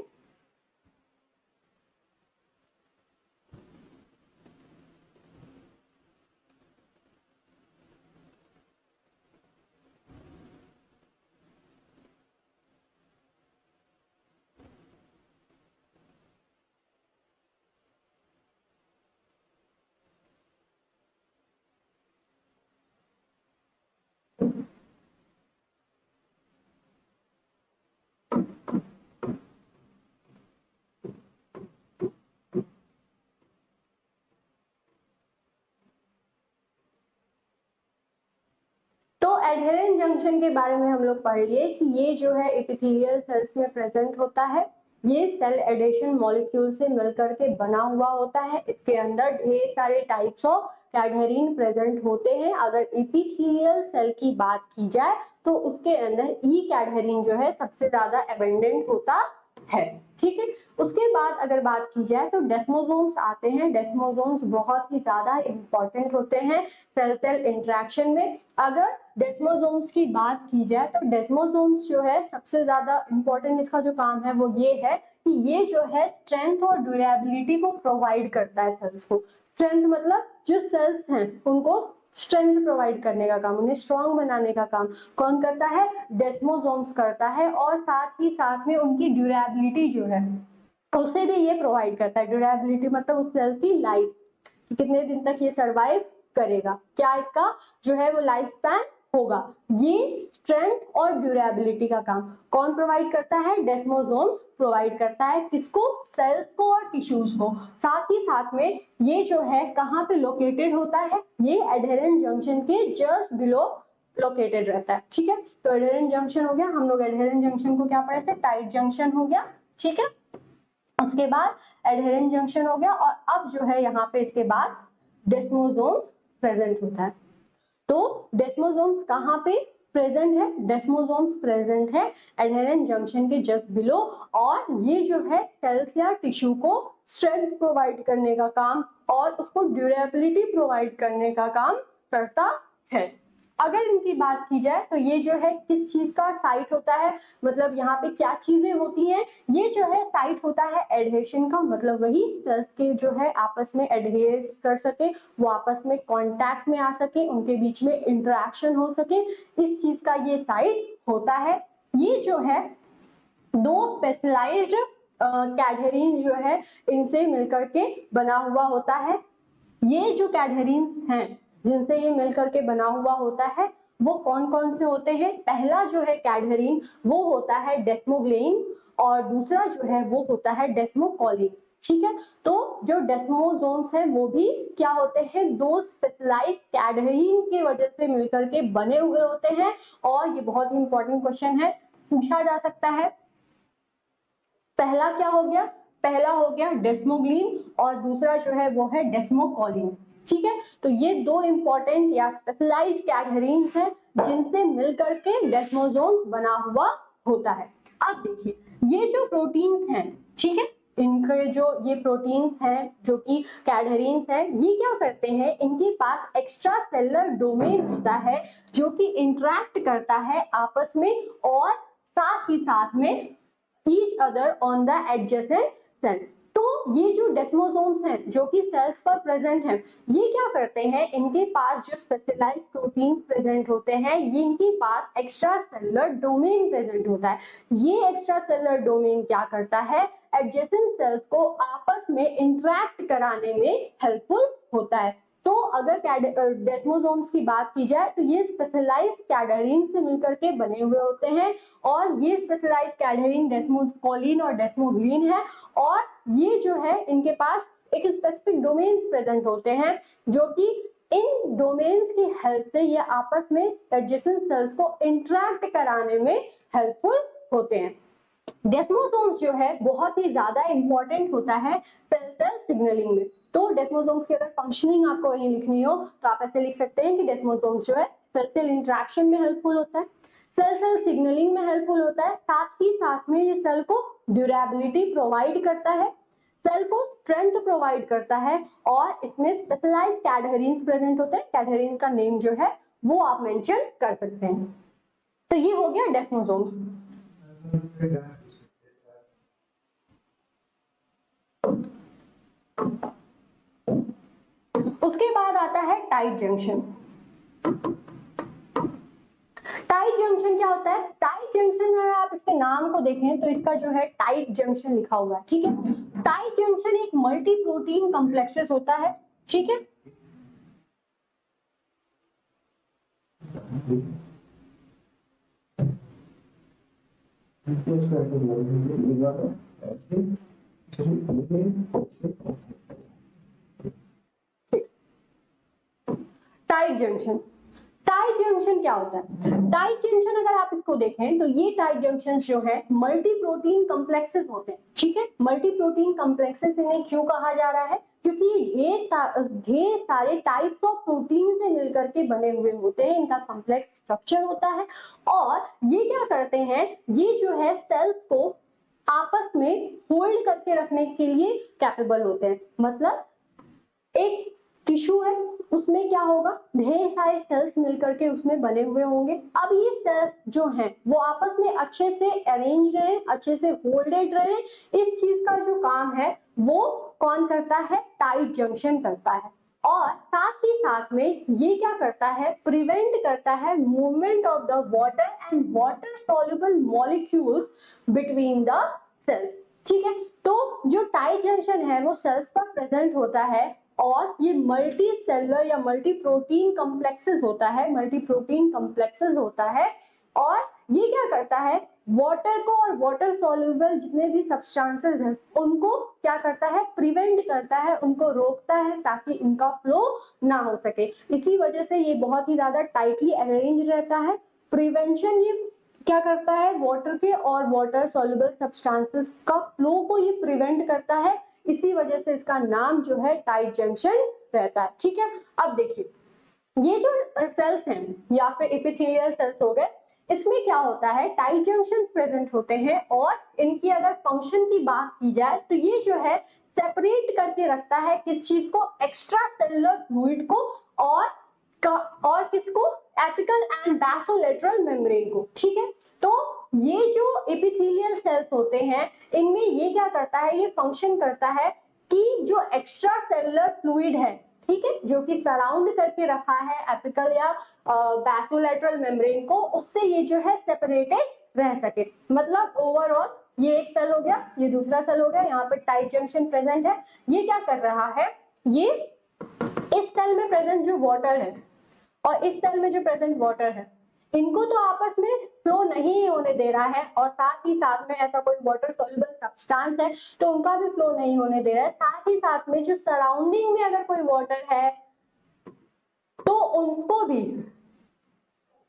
तो एडहेरेंट जंक्शन के बारे में हम लोग पढ़ लिए कि ये जो है एपिथेलियल सेल्स में प्रेजेंट होता है। ये सेल एडिशन मॉलिक्यूल से मिलकर के बना हुआ होता है। इसके अंदर ढेर सारे टाइप्स ऑफ कैडहेरिन प्रेजेंट होते हैं। अगर एपिथेलियल सेल की बात की जाए तो उसके अंदर ई कैडहेरिन जो है सबसे ज्यादा एबंडेंट होता है, ठीक है। उसके बाद अगर बात की जाए तो डेस्मोसोम्स आते हैं। डेस्मोसोम्स बहुत ही ज्यादा इंपॉर्टेंट होते हैं सेल सेल इंटरेक्शन में। अगर डेस्मोसोम्स की बात की जाए तो डेस्मोसोम्स जो है सबसे ज्यादा इंपॉर्टेंट इसका जो काम है वो ये है कि ये जो है स्ट्रेंथ और ड्यूरेबिलिटी को प्रोवाइड करता है सेल्स को। स्ट्रेंथ मतलब जो सेल्स हैं उनको स्ट्रेंथ प्रोवाइड करने का काम, उन्हें स्ट्रॉन्ग बनाने का काम कौन करता है? डेस्मोसोम्स करता है। और साथ ही साथ में उनकी ड्यूरेबिलिटी जो है उसे भी ये प्रोवाइड करता है। ड्यूरेबिलिटी मतलब उस सेल की लाइफ, कितने दिन तक ये सरवाइव करेगा, क्या इसका जो है वो लाइफ स्पैन होगा। ये स्ट्रेंथ और ड्यूरेबिलिटी का काम कौन प्रोवाइड करता है? डेस्मोसोम्स प्रोवाइड करता है। किसको? सेल्स को और टिश्यूज को। साथ ही साथ में ये जो है कहाँ पे लोकेटेड होता है? ये एडहेरेंट जंक्शन के जस्ट बिलो लोकेटेड रहता है, ठीक है। तो एडहेरेंट जंक्शन हो गया, हम लोग एडहेरेंट जंक्शन को क्या पढ़े थे? टाइट जंक्शन हो गया, ठीक है। उसके बाद एडहेरेंट जंक्शन हो गया और अब जो है यहाँ पे इसके बाद डेस्मोसोम्स प्रेजेंट होता है। तो डेस्मोसोम्स कहाँ पे प्रेजेंट है? डेस्मोसोम्स प्रेजेंट है एडहेरेंट जंक्शन के जस्ट बिलो और ये जो है सेल्स या टिश्यू को स्ट्रेंथ प्रोवाइड करने का काम और उसको ड्यूरेबिलिटी प्रोवाइड करने का काम करता है। अगर इनकी बात की जाए तो ये जो है किस चीज का साइट होता है, मतलब यहाँ पे क्या चीजें होती हैं? ये जो है साइट होता है एडहेशन का, मतलब वही सेल्स के जो है आपस में एडहेर कर सके, वो आपस में कांटेक्ट में आ सके, उनके बीच में इंटरेक्शन हो सके, इस चीज का ये साइट होता है। ये जो है दो स्पेशलाइज्ड कैडहेरिन जो है इनसे मिलकर के बना हुआ होता है। ये जो कैडहेरिन्स हैं जिनसे ये मिलकर के बना हुआ होता है वो कौन कौन से होते हैं? पहला जो है कैडहेरिन वो होता है डेस्मोग्लेइन और दूसरा जो है वो होता है डेस्मोकॉलिन, ठीक है। तो जो डेस्मोसोम्स हैं वो भी क्या होते हैं? दो स्पेशलाइज्ड कैडहेरिन की वजह से मिलकर के बने हुए होते हैं और ये बहुत इंपॉर्टेंट क्वेश्चन है, पूछा जा सकता है। पहला क्या हो गया? पहला हो गया डेस्मोग्लिन और दूसरा जो है वो है डेस्मोकॉलिन, ठीक है। तो ये दो इंपॉर्टेंट या स्पेशलाइज्ड कैडहेरिन्स हैं जिनसे मिलकर के डेस्मोसोम्स बना हुआ होता है। अब देखिए ये जो प्रोटीन्स हैं, ठीक है, इनके जो ये प्रोटीन्स हैं जो कि कैडहेरिन्स हैं, ये क्या करते हैं, इनके पास एक्स्ट्रा सेलुलर डोमेन होता है जो कि इंटरेक्ट करता है आपस में और साथ ही साथ में each other on the adjacent cell. तो ये जो डेस्मोसोम्स हैं जो कि सेल्स पर प्रेजेंट हैं, ये क्या करते हैं, इनके पास जो स्पेशलाइज्ड प्रोटीन प्रेजेंट होते हैं, ये इनके पास एक्स्ट्रा सेलुलर डोमेन प्रेजेंट होता है। ये एक्स्ट्रा सेलुलर डोमेन क्या करता है, एडजेसेंट सेल्स को आपस में इंटरेक्ट कराने में हेल्पफुल होता है। तो अगर डेस्मोसोम्स की बात की जाए तो ये स्पेशलाइज्ड कैडहेरिन से मिलकर के बने हुए होते हैं और ये स्पेशलाइज्ड कैडहेरिन डेस्मोकोलिन और डेस्मोग्लिन है और ये जो है इनके पास एक स्पेसिफिक डोमेन प्रेजेंट होते हैं जो कि इन डोमेन्स की हेल्प से ये आपस में एडजेसेंट सेल्स को इंटरेक्ट कराने में हेल्पफुल होते हैं। डेस्मोसोम्स जो है बहुत ही ज्यादा इंपॉर्टेंट होता है सेल सेल सिग्नलिंग में। तो डेस्मोसोम्स की अगर फंक्शनिंग आपको यही लिखनी हो तो आप ऐसे लिख सकते हैं कि डेस्मोसोम्स जो है सेल सेल इंटरेक्शन में हेल्पफुल होता है, सेल सेल सिग्नलिंग में हेल्पफुल होता है, साथ ही साथ में ये सेल को ड्यूरेबिलिटी प्रोवाइड करता है, सेल को स्ट्रेंथ प्रोवाइड करता है और इसमें स्पेशलाइज्ड कैडहेरिन्स प्रेजेंट होते हैं। कैडहेरिन का नेम जो है वो आप मेंशन कर सकते हैं। तो ये हो गया डेस्मोसोम्स। उसके बाद आता है टाइट जंक्शन। टाइट जंक्शन क्या होता है, टाइट जंक्शन अगर आप इसके नाम को देखें तो इसका जो है टाइट जंक्शन लिखा हुआ है, ठीक है। टाइट जंक्शन एक मल्टी प्रोटीन कॉम्प्लेक्सेस होता है, ठीक है। टाइट जंक्शन, टाइट जंक्शन क्या होता है, टाइट जंक्शन अगर आप इसको देखें तो ये टाइट जंक्शंस जो है मल्टी प्रोटीन कॉम्प्लेक्सेस होते हैं, ठीक है। मल्टी प्रोटीन कॉम्प्लेक्सेस इन्हें क्यों कहा जा रहा है, क्योंकि ढेर सारे टाइप्स ऑफ प्रोटीन से मिलकर के बने हुए होते हैं, इनका कॉम्प्लेक्स स्ट्रक्चर होता है और ये क्या करते हैं, ये जो है सेल्स को आपस में होल्ड करके रखने के लिए कैपेबल होते हैं। मतलब एक टिश्यू है उसमें क्या होगा, ढेर सारे सेल्स मिलकर के उसमें बने हुए होंगे। अब ये सेल्स जो हैं वो आपस में अच्छे से अरेंज रहे, अच्छे से होल्डेड रहे, इस चीज का जो काम है वो कौन करता है, टाइट जंक्शन करता है। और साथ ही साथ में ये क्या करता है, प्रिवेंट करता है movement of the water and water soluble molecules between the cells, ठीक है। तो जो टाइट जंक्शन है वो सेल्स पर प्रेजेंट होता है और ये मल्टी सेलुलर या मल्टी प्रोटीन कॉम्प्लेक्सेस होता है, मल्टी प्रोटीन कॉम्प्लेक्सेस होता है और ये क्या करता है, वाटर को और वाटर सॉल्युबल जितने भी सब्सटेंसेस हैं उनको क्या करता है, प्रिवेंट करता है, उनको रोकता है ताकि इनका फ्लो ना हो सके। इसी वजह से ये बहुत ही ज्यादा टाइटली अरेंज रहता है। प्रिवेंशन ये क्या करता है, वाटर के और वाटर सॉल्युबल सब्सटेंसेस का फ्लो को ये प्रिवेंट करता है, इसी वजह से इसका नाम जो है टाइट जंक्शन रहता है, ठीक है। अब देखिए ये जो सेल्स हैं या फिर एपिथेलियल सेल्स हो गए, इसमें क्या होता है, टाइट जंक्शन प्रेजेंट होते हैं और इनकी अगर फंक्शन की बात की जाए तो ये जो है सेपरेट करके रखता है किस चीज को, एक्स्ट्रा सेलुलर फ्लूइड को और किसको, एपिकल एंड बेसोलेटरल मेम्ब्रेन को, ठीक है। तो ये जो एपिथेलियल सेल्स होते हैं इनमें ये क्या करता है, ये फंक्शन करता है कि जो एक्स्ट्रा सेलुलर फ्लूइड है, ठीक है, जो कि सराउंड करके रखा है एपिकल या बेसोलेटरल मेम्ब्रेन को, उससे ये जो है सेपरेटेड रह सके। मतलब ओवरऑल ये एक सेल हो गया, ये दूसरा सेल हो गया, यहाँ पे टाइट जंक्शन प्रेजेंट है। ये क्या कर रहा है, ये इस सेल में प्रेजेंट जो वाटर है और इस सेल में जो प्रेजेंट वाटर है इनको तो आपस में फ्लो नहीं होने दे रहा है और साथ ही साथ में ऐसा कोई वाटर सॉल्युबल सब्सटेंस है तो उनका भी फ्लो नहीं होने दे रहा है। साथ ही साथ में जो सराउंडिंग में अगर कोई वाटर है तो उसको भी,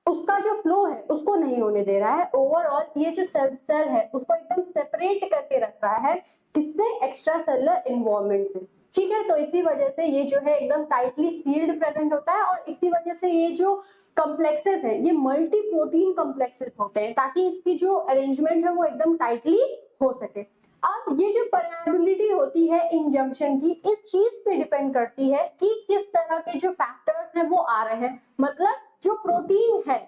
उसका जो फ्लो है उसको नहीं होने दे रहा है। ओवरऑल ये जो सेल है उसको एकदम सेपरेट करके रख रहा है, किससे, एक्स्ट्रा सेलुलर एनवायरनमेंट से, ठीक है। तो इसी वजह से ये जो है एकदम टाइटली सील्ड प्रेजेंट होता है और इसी वजह से ये जो कॉम्प्लेक्सेस है ये मल्टी प्रोटीन कॉम्प्लेक्सेस होते हैं ताकि इसकी जो अरेंजमेंट है वो एकदम टाइटली हो सके। अब ये जो परमेबिलिटी होती है इन जंक्शन की, इस चीज पे डिपेंड करती है कि किस तरह के जो फैक्टर्स हैं वो आ रहे हैं, मतलब जो प्रोटीन है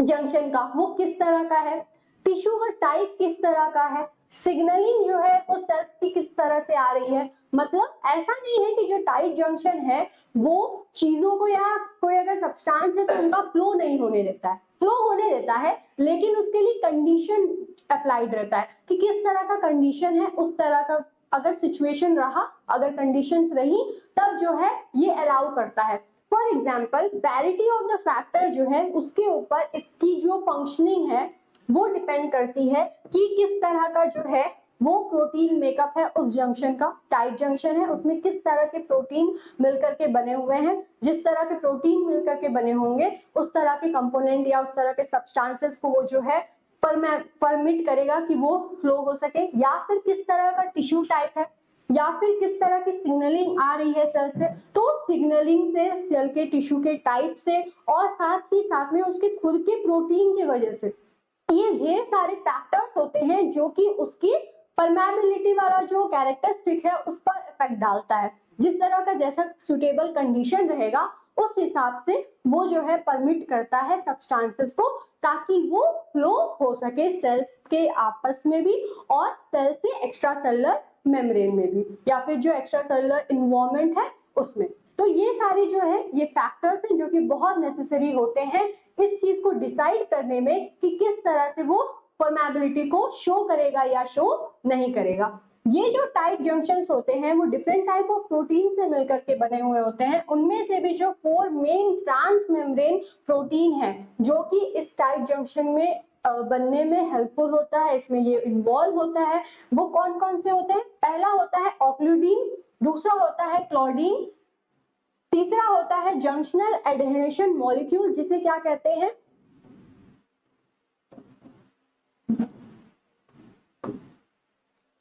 जंक्शन का वो किस तरह का है, टिश्यू का टाइप किस तरह का है, सिग्नलिंग जो है वो सेल्स की किस तरह से आ रही है। मतलब ऐसा नहीं है कि जो टाइट जंक्शन है वो चीजों को या कोई अगर सब्सटेंस है तो उनका फ्लो नहीं होने देता है, फ्लो होने देता है, लेकिन उसके लिए कंडीशन अप्लाइड रहता है कि किस तरह का कंडीशन है, उस तरह का अगर सिचुएशन रहा, अगर कंडीशंस रही, तब जो है ये अलाउ करता है। For example parity of the factor जो है उसके ऊपर इसकी जो फंक्शनिंग है वो डिपेंड करती है कि किस तरह का जो है वो प्रोटीन मेकअप है उस जंक्शन का। टाइट जंक्शन है उसमें किस तरह के प्रोटीन मिलकर के बने हुए हैं, जिस तरह के प्रोटीन मिलकर के बने होंगे उस तरह के कंपोनेंट या उस तरह के सब्सटेंसेस को वो जो है परमिट करेगा कि वो फ्लो हो सके, या फिर किस तरह का टिश्यू टाइप है, या फिर किस तरह की सिग्नलिंग आ रही है सेल से। तो सिग्नलिंग से, सेल के टिश्यू के टाइप से और साथ ही साथ में उसके खुद के प्रोटीन की वजह से, ये ढेर सारे फैक्टर्स होते हैं जो कि उसकी परमेबिलिटी वाला जो कैरेक्टरिस्टिक है उस पर इफेक्ट डालता है। जिस तरह का जैसा सुटेबल कंडीशन रहेगा उस हिसाब से वो जो है परमिट करता है सब्सटेंसेस को, ताकि वो फ्लो हो सके सेल्स के आपस में भी और सेल से एक्स्ट्रा सेलुलर मेम्ब्रेन में भी, या फिर जो एक्स्ट्रा सेलुलर इन्वायरमेंट है उसमें। तो ये सारे जो है ये फैक्टर्स हैं जो कि बहुत नेसेसरी होते हैं इस चीज को डिसाइड करने में कि किस तरह से वो परमेबिलिटी को शो करेगा या शो नहीं करेगा। ये जो टाइट जंक्शंस होते हैं वो डिफरेंट टाइप ऑफ प्रोटीन से मिलकर के बने हुए होते हैं। उनमें से भी जो 4 मेन ट्रांस मेम्ब्रेन प्रोटीन है जो कि इस टाइट जंक्शन में बनने में हेल्पफुल होता है, इसमें ये इन्वॉल्व होता है, वो कौन कौन से होते हैं। पहला होता है ऑक्लूडीन, दूसरा होता है क्लॉडीन, तीसरा होता है जंक्शनल एडहेरेशन मॉलिक्यूल जिसे क्या कहते हैं,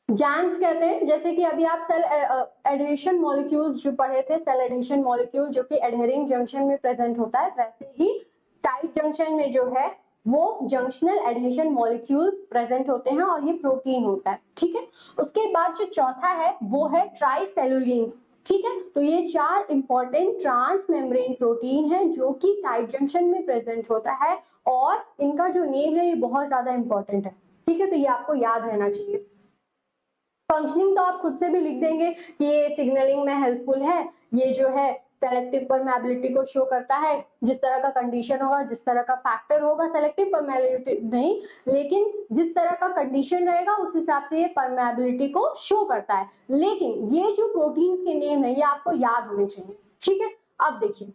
जैंक्स कहते हैं। जैसे कि अभी आप सेल एडहेरेशन मॉलिक्यूल्स जो पढ़े थे, सेल एडहेरेशन मॉलिक्यूल जो कि एडहेरिंग जंक्शन में प्रेजेंट होता है, वैसे ही टाइट जंक्शन में जो है वो जंक्शनल एडहेरेशन मॉलिक्यूल्स प्रेजेंट होते हैं और ये प्रोटीन होता है, ठीक है। उसके बाद जो चौथा है वो है ट्राइसेलुलिन्स, ठीक है। तो ये 4 इंपॉर्टेंट ट्रांस मेम्ब्रेन प्रोटीन है जो कि टाइट जंक्शन में प्रेजेंट होता है और इनका जो नेम है ये बहुत ज्यादा इंपॉर्टेंट है, ठीक है। तो ये आपको याद रहना चाहिए। फंक्शनिंग तो आप खुद से भी लिख देंगे कि ये सिग्नलिंग में हेल्पफुल है, ये जो है सेलेक्टिव परमेबिलिटी को शो करता है, जिस तरह का कंडीशन होगा, जिस तरह का फैक्टर होगा, सेलेक्टिव परमेबिलिटी नहीं लेकिन जिस तरह का कंडीशन रहेगा उस हिसाब से ये परमेबिलिटी को शो करता है। लेकिन ये जो प्रोटीन्स के नेम है ये आपको याद होने चाहिए, ठीक है। अब देखिए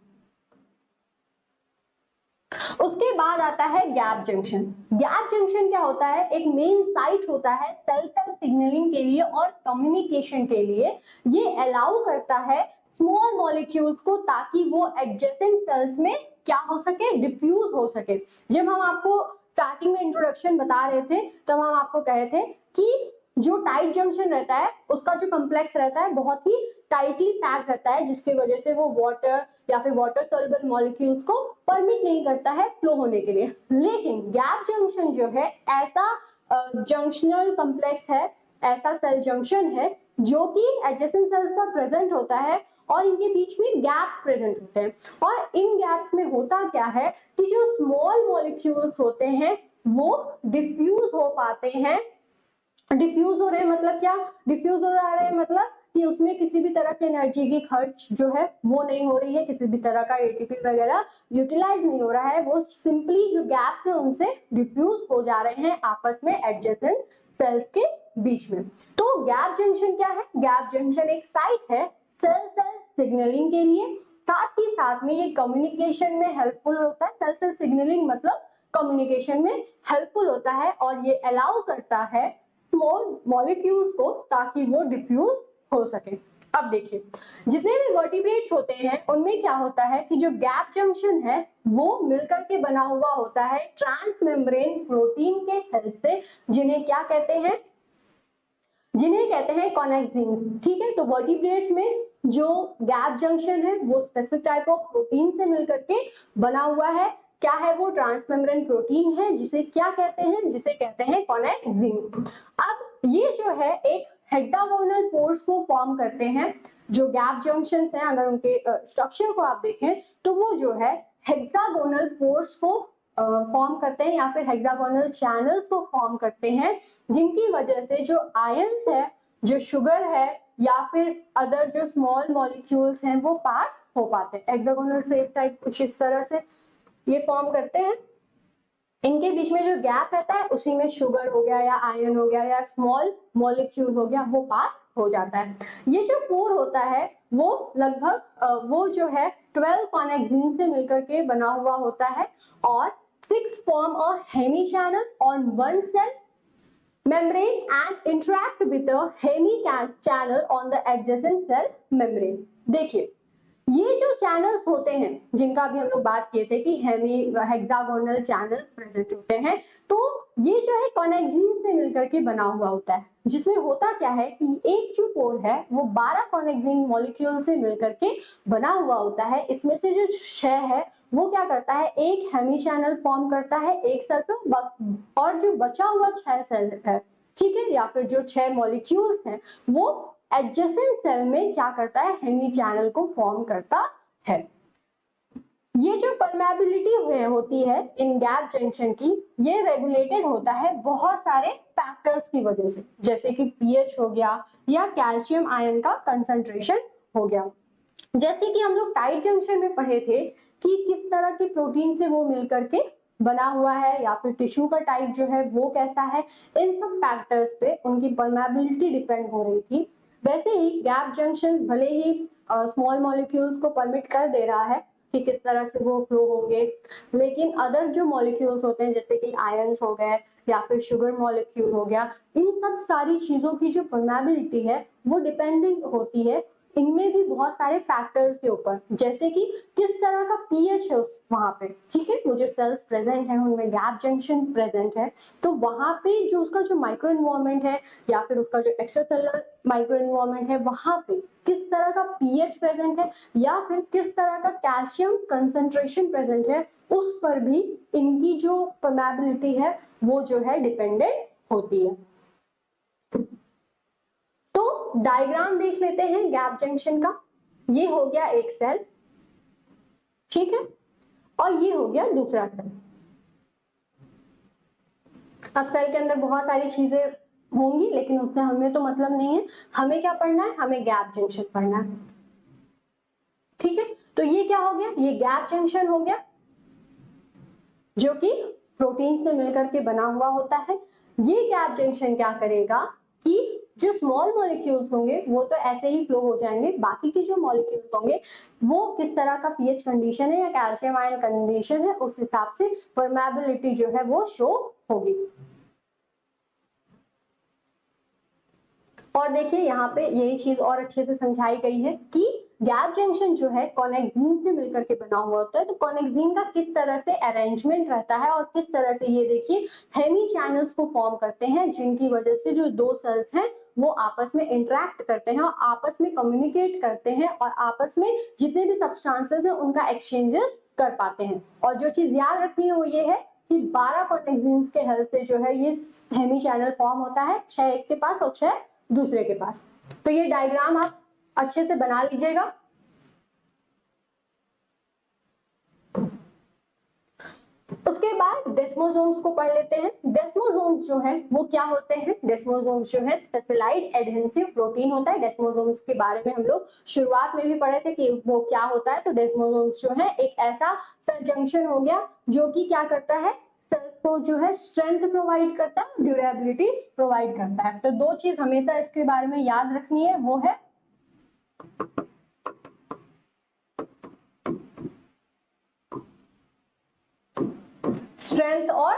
उसके बाद आता है गैप जंक्शन। गैप जंक्शन क्या होता है, एक मेन साइट होता है सेल सेल सिग्नलिंग के लिए और कम्युनिकेशन के लिए। ये अलाउ करता है स्मॉल मॉलिक्यूल्स को ताकि वो एडजेसेंट सेल्स में क्या हो सके, डिफ्यूज हो सके। जब हम आपको स्टार्टिंग में इंट्रोडक्शन बता रहे थे तब हम आपको कहे थे कि जो टाइट जंक्शन रहता है उसका जो कॉम्प्लेक्स रहता है बहुत ही टाइटली पैक्ड रहता है, जिसकी वजह से वो वाटर या फिर वाटर सॉल्युबल मॉलिक्यूल्स को परमिट नहीं करता है फ्लो होने के लिए। लेकिन गैप जंक्शन जो है ऐसा जंक्शनल कॉम्प्लेक्स है, ऐसा सेल जंक्शन है जो कि एडजेसेंट सेल्स पर प्रेजेंट होता है और इनके बीच में गैप्स प्रेजेंट होते हैं। और इन गैप्स में होता क्या है कि जो स्मॉल मॉलिक्यूल्स होते हैं वो डिफ्यूज हो पाते हैं। डिफ्यूज हो रहे हैं मतलब क्या, डिफ्यूज हो जा रहे हैं मतलब कि उसमें किसी भी तरह की एनर्जी की खर्च जो है वो नहीं हो रही है, किसी भी तरह का एटीपी वगैरह यूटिलाइज नहीं हो रहा है, वो सिंपली जो गैप्स है उनसे डिफ्यूज हो जा रहे हैं आपस में एडजेसेंट सेल्स के बीच में। तो गैप जंक्शन क्या है, गैप जंक्शन एक साइट है सेल सेल सिग्नलिंग के लिए, साथ ही साथ में ये कम्युनिकेशन में हेल्पफुल होता है। सेल सेल सिग्नलिंग मतलब कम्युनिकेशन में हेल्पफुल होता है और ये अलाउ करता है स्मॉल मॉलिक्यूल्स को ताकि वो डिफ्यूज हो सके। अब देखिए जितने भी वर्टिब्रेट्स होते हैं उनमें क्या होता है कि जो गैप जंक्शन है वो मिलकर के बना हुआ होता है ट्रांस मेम्ब्रेन प्रोटीन के हेल्प से, जिन्हें क्या कहते हैं, जिन्हें कहते हैं कॉनेक्सिन्स, ठीक है। तो वर्टिब्रेट्स में जो गैप जंक्शन है वो स्पेसिफिक टाइप ऑफ प्रोटीन से मिलकर के बना हुआ है। क्या है वो, ट्रांसमेम्ब्रेन प्रोटीन है जिसे क्या कहते हैं, जिसे कहते हैं कॉनेक्सिन्स। अब ये जो है एक हेक्सागोनल पोर्स को फॉर्म करते हैं। जो गैप जंक्शंस हैं, अगर उनके स्ट्रक्चर को आप देखें तो वो जो है हेक्सागोनल पोर्स को फॉर्म करते हैं या फिर हेक्सागोनल चैनल्स को फॉर्म करते हैं, जिनकी वजह से जो आयंस है, जो शुगर है या फिर अदर जो स्मॉल मॉलिक्यूल्स हैं वो पास हो पाते हैं। हेक्सागोनल शेप टाइप कुछ इस तरह से ये फॉर्म करते हैं। इनके बीच में जो गैप रहता है उसी में शुगर हो गया या आयन हो गया या स्मॉल मॉलिक्यूल हो गया वो पास हो जाता है। ये जो पोर होता है वो लगभग वो जो है 12 कॉनेक्सिन से मिलकर के बना हुआ होता है और 6 form a hemi channel on one cell membrane and interact with a hemi channel on the adjacent cell membrane। देखिए ये जो चैनल्स होते हैं जिनका अभी हम लोग बात किए थे कि हेमी हेक्सागोनल चैनल्स प्रेजेंट होते हैं, तो ये जो है कॉनेक्सिन से मिलकर के बना हुआ होता है, जिसमें होता क्या है कि एक जो पोर है वो 12 कॉनेक्सिन मॉलिक्यूल से मिलकर के बना हुआ होता है। इसमें से जो 6 है वो क्या करता है, एक हेमी चैनल फॉर्म करता है एक सेल पे, और जो बचा हुआ 6 सेल है, ठीक है, या फिर जो 6 मॉलिक्यूल्स हैं वो एडजेसेंट सेल में क्या करता है, हेमी चैनल को फॉर्म करता है। ये जो परमेबिलिटी होती है इन गैप जंक्शन की, ये रेगुलेटेड होता है बहुत सारे फैक्टर्स की वजह से, जैसे कि पीएच हो गया या कैल्शियम आयन का कंसंट्रेशन हो गया। जैसे कि हम लोग टाइट जंक्शन में पढ़े थे कि किस तरह की प्रोटीन से वो मिलकर के बना हुआ है या फिर टिश्यू का टाइप जो है वो कैसा है, इन सब फैक्टर्स पे उनकी परमेबिलिटी डिपेंड हो रही थी। वैसे ही गैप जंक्शन भले ही स्मॉल मॉलिक्यूल्स को परमिट कर दे रहा है कि किस तरह से वो फ्लो होंगे, लेकिन अदर जो मॉलिक्यूल्स होते हैं जैसे कि आयंस हो गए या फिर शुगर मॉलिक्यूल हो गया, इन सब सारी चीजों की जो परमेबिलिटी है वो डिपेंडेंट होती है इनमें भी बहुत सारे फैक्टर्स के ऊपर, जैसे कि किस तरह का पीएच है उस वहां पे, ठीक है, वो जो सेल्स प्रेजेंट है उनमें गैप जंक्शन प्रेजेंट है, तो वहां पे जो उसका जो माइक्रो एनवायरनमेंट है या फिर उसका जो एक्स्ट्रासेलुलर माइक्रो एनवायरनमेंट है वहां पे किस तरह का पीएच प्रेजेंट है या फिर किस तरह का कैल्शियम कंसंट्रेशन प्रेजेंट है, उस पर भी इनकी जो परमेबिलिटी है वो जो है डिपेंडेंट होती है। तो डायग्राम देख लेते हैं गैप जंक्शन का। ये हो गया एक सेल, ठीक है, और ये हो गया दूसरा सेल। अब सेल के अंदर बहुत सारी चीजें होंगी लेकिन उससे हमें तो मतलब नहीं है, हमें क्या पढ़ना है, हमें गैप जंक्शन पढ़ना है, ठीक है। तो ये क्या हो गया, ये गैप जंक्शन हो गया जो कि प्रोटीन से मिलकर के बना हुआ होता है। ये गैप जंक्शन क्या करेगा कि जो स्मॉल मॉलिक्यूल्स होंगे वो तो ऐसे ही फ्लो हो जाएंगे, बाकी के जो मॉलिक्यूल्स होंगे वो किस तरह का पीएच कंडीशन है या कैल्शियम आयन कंडीशन है उस हिसाब से परमेबिलिटी जो है वो शो होगी। और देखिए यहाँ पे यही चीज और अच्छे से समझाई गई है कि गैप जंक्शन जो है कॉनेक्सिन से मिलकर के बना हुआ होता है, तो कॉनेक्सिन का किस तरह से अरेंजमेंट रहता है और किस तरह से ये देखिए हेमी चैनल्स को फॉर्म करते हैं, जिनकी वजह से जो दो सेल्स हैं वो आपस में इंटरेक्ट करते हैं और आपस में कम्युनिकेट करते हैं और आपस में जितने भी सब्सटेंसेस हैं उनका एक्सचेंजेस कर पाते हैं। और जो चीज याद रखनी है वो ये है कि 12 कॉनेक्सिन्स के हेल्प से जो है ये हेमी चैनल फॉर्म होता है, 6 एक के पास और 6 दूसरे के पास। तो ये डायग्राम आप अच्छे से बना लीजिएगा। उसके बाद डेस्मोसोम्स को पढ़ लेते हैं। डेस्मोसोम्स जो है वो क्या होते हैं, डेस्मोसोम्स जो है स्पेशलाइज्ड एडहेसिव प्रोटीन होता है। डेस्मोसोम्स के बारे में हम लोग शुरुआत में भी पढ़े थे कि वो क्या होता है। तो डेस्मोसोम्स जो है एक ऐसा सेल जंक्शन हो गया जो कि क्या करता है, सेल्स को जो है स्ट्रेंथ प्रोवाइड करता है, ड्यूरेबिलिटी प्रोवाइड करता है। तो दो चीज हमेशा इसके बारे में याद रखनी है, वो है स्ट्रेंथ और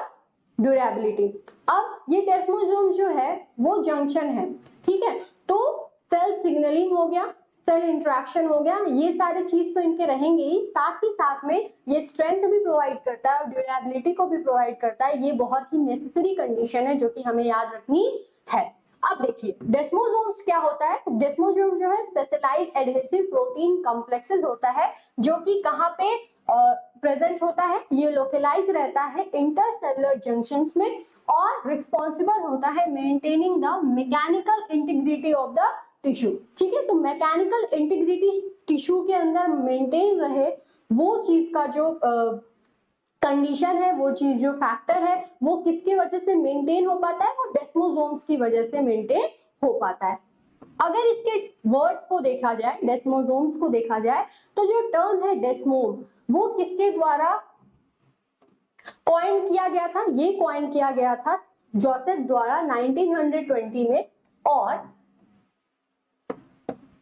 ड्यूरेबिलिटी। अब ये डेस्मोसोम जो है वो जंक्शन है, ठीक है, तो सेल सिग्नलिंग हो गया, सेल इंटरेक्शन हो गया, ये सारे चीज तो इनके रहेंगे ही, साथ ही साथ में ये स्ट्रेंथ भी प्रोवाइड करता है और ड्यूरेबिलिटी को भी प्रोवाइड करता है। ये बहुत ही नेसेसरी कंडीशन है जो कि हमें याद रखनी है। अब देखिए डेस्मोसोम्स क्या होता है। डेस्मोसोम जो है स्पेशलाइज्ड एडहेसिव प्रोटीन कॉम्प्लेक्सेस होता है जो कि कहाँ पे प्रेजेंट होता है, ये लोकलाइज रहता है इंटरसेलुलर जंक्शंस में और रिस्पॉन्सिबल होता है maintaining the mechanical integrity of the tissue. ठीक है, तो मैकेनिकल इंटीग्रिटी टिश्यू के अंदर मेंटेन रहे, वो चीज का जो कंडीशन है, वो चीज जो फैक्टर है, वो किसकी वजह से मेंटेन हो पाता है, वो डेस्मोसोम्स की वजह से मेंटेन हो पाता है। अगर इसके वर्ड को देखा जाए, डेस्मोसोम्स को देखा जाए, तो जो टर्म है डेस्मोम, वो किसके द्वारा कॉइन किया गया था, ये कॉइन किया गया था जोसेफ द्वारा 1920 में। और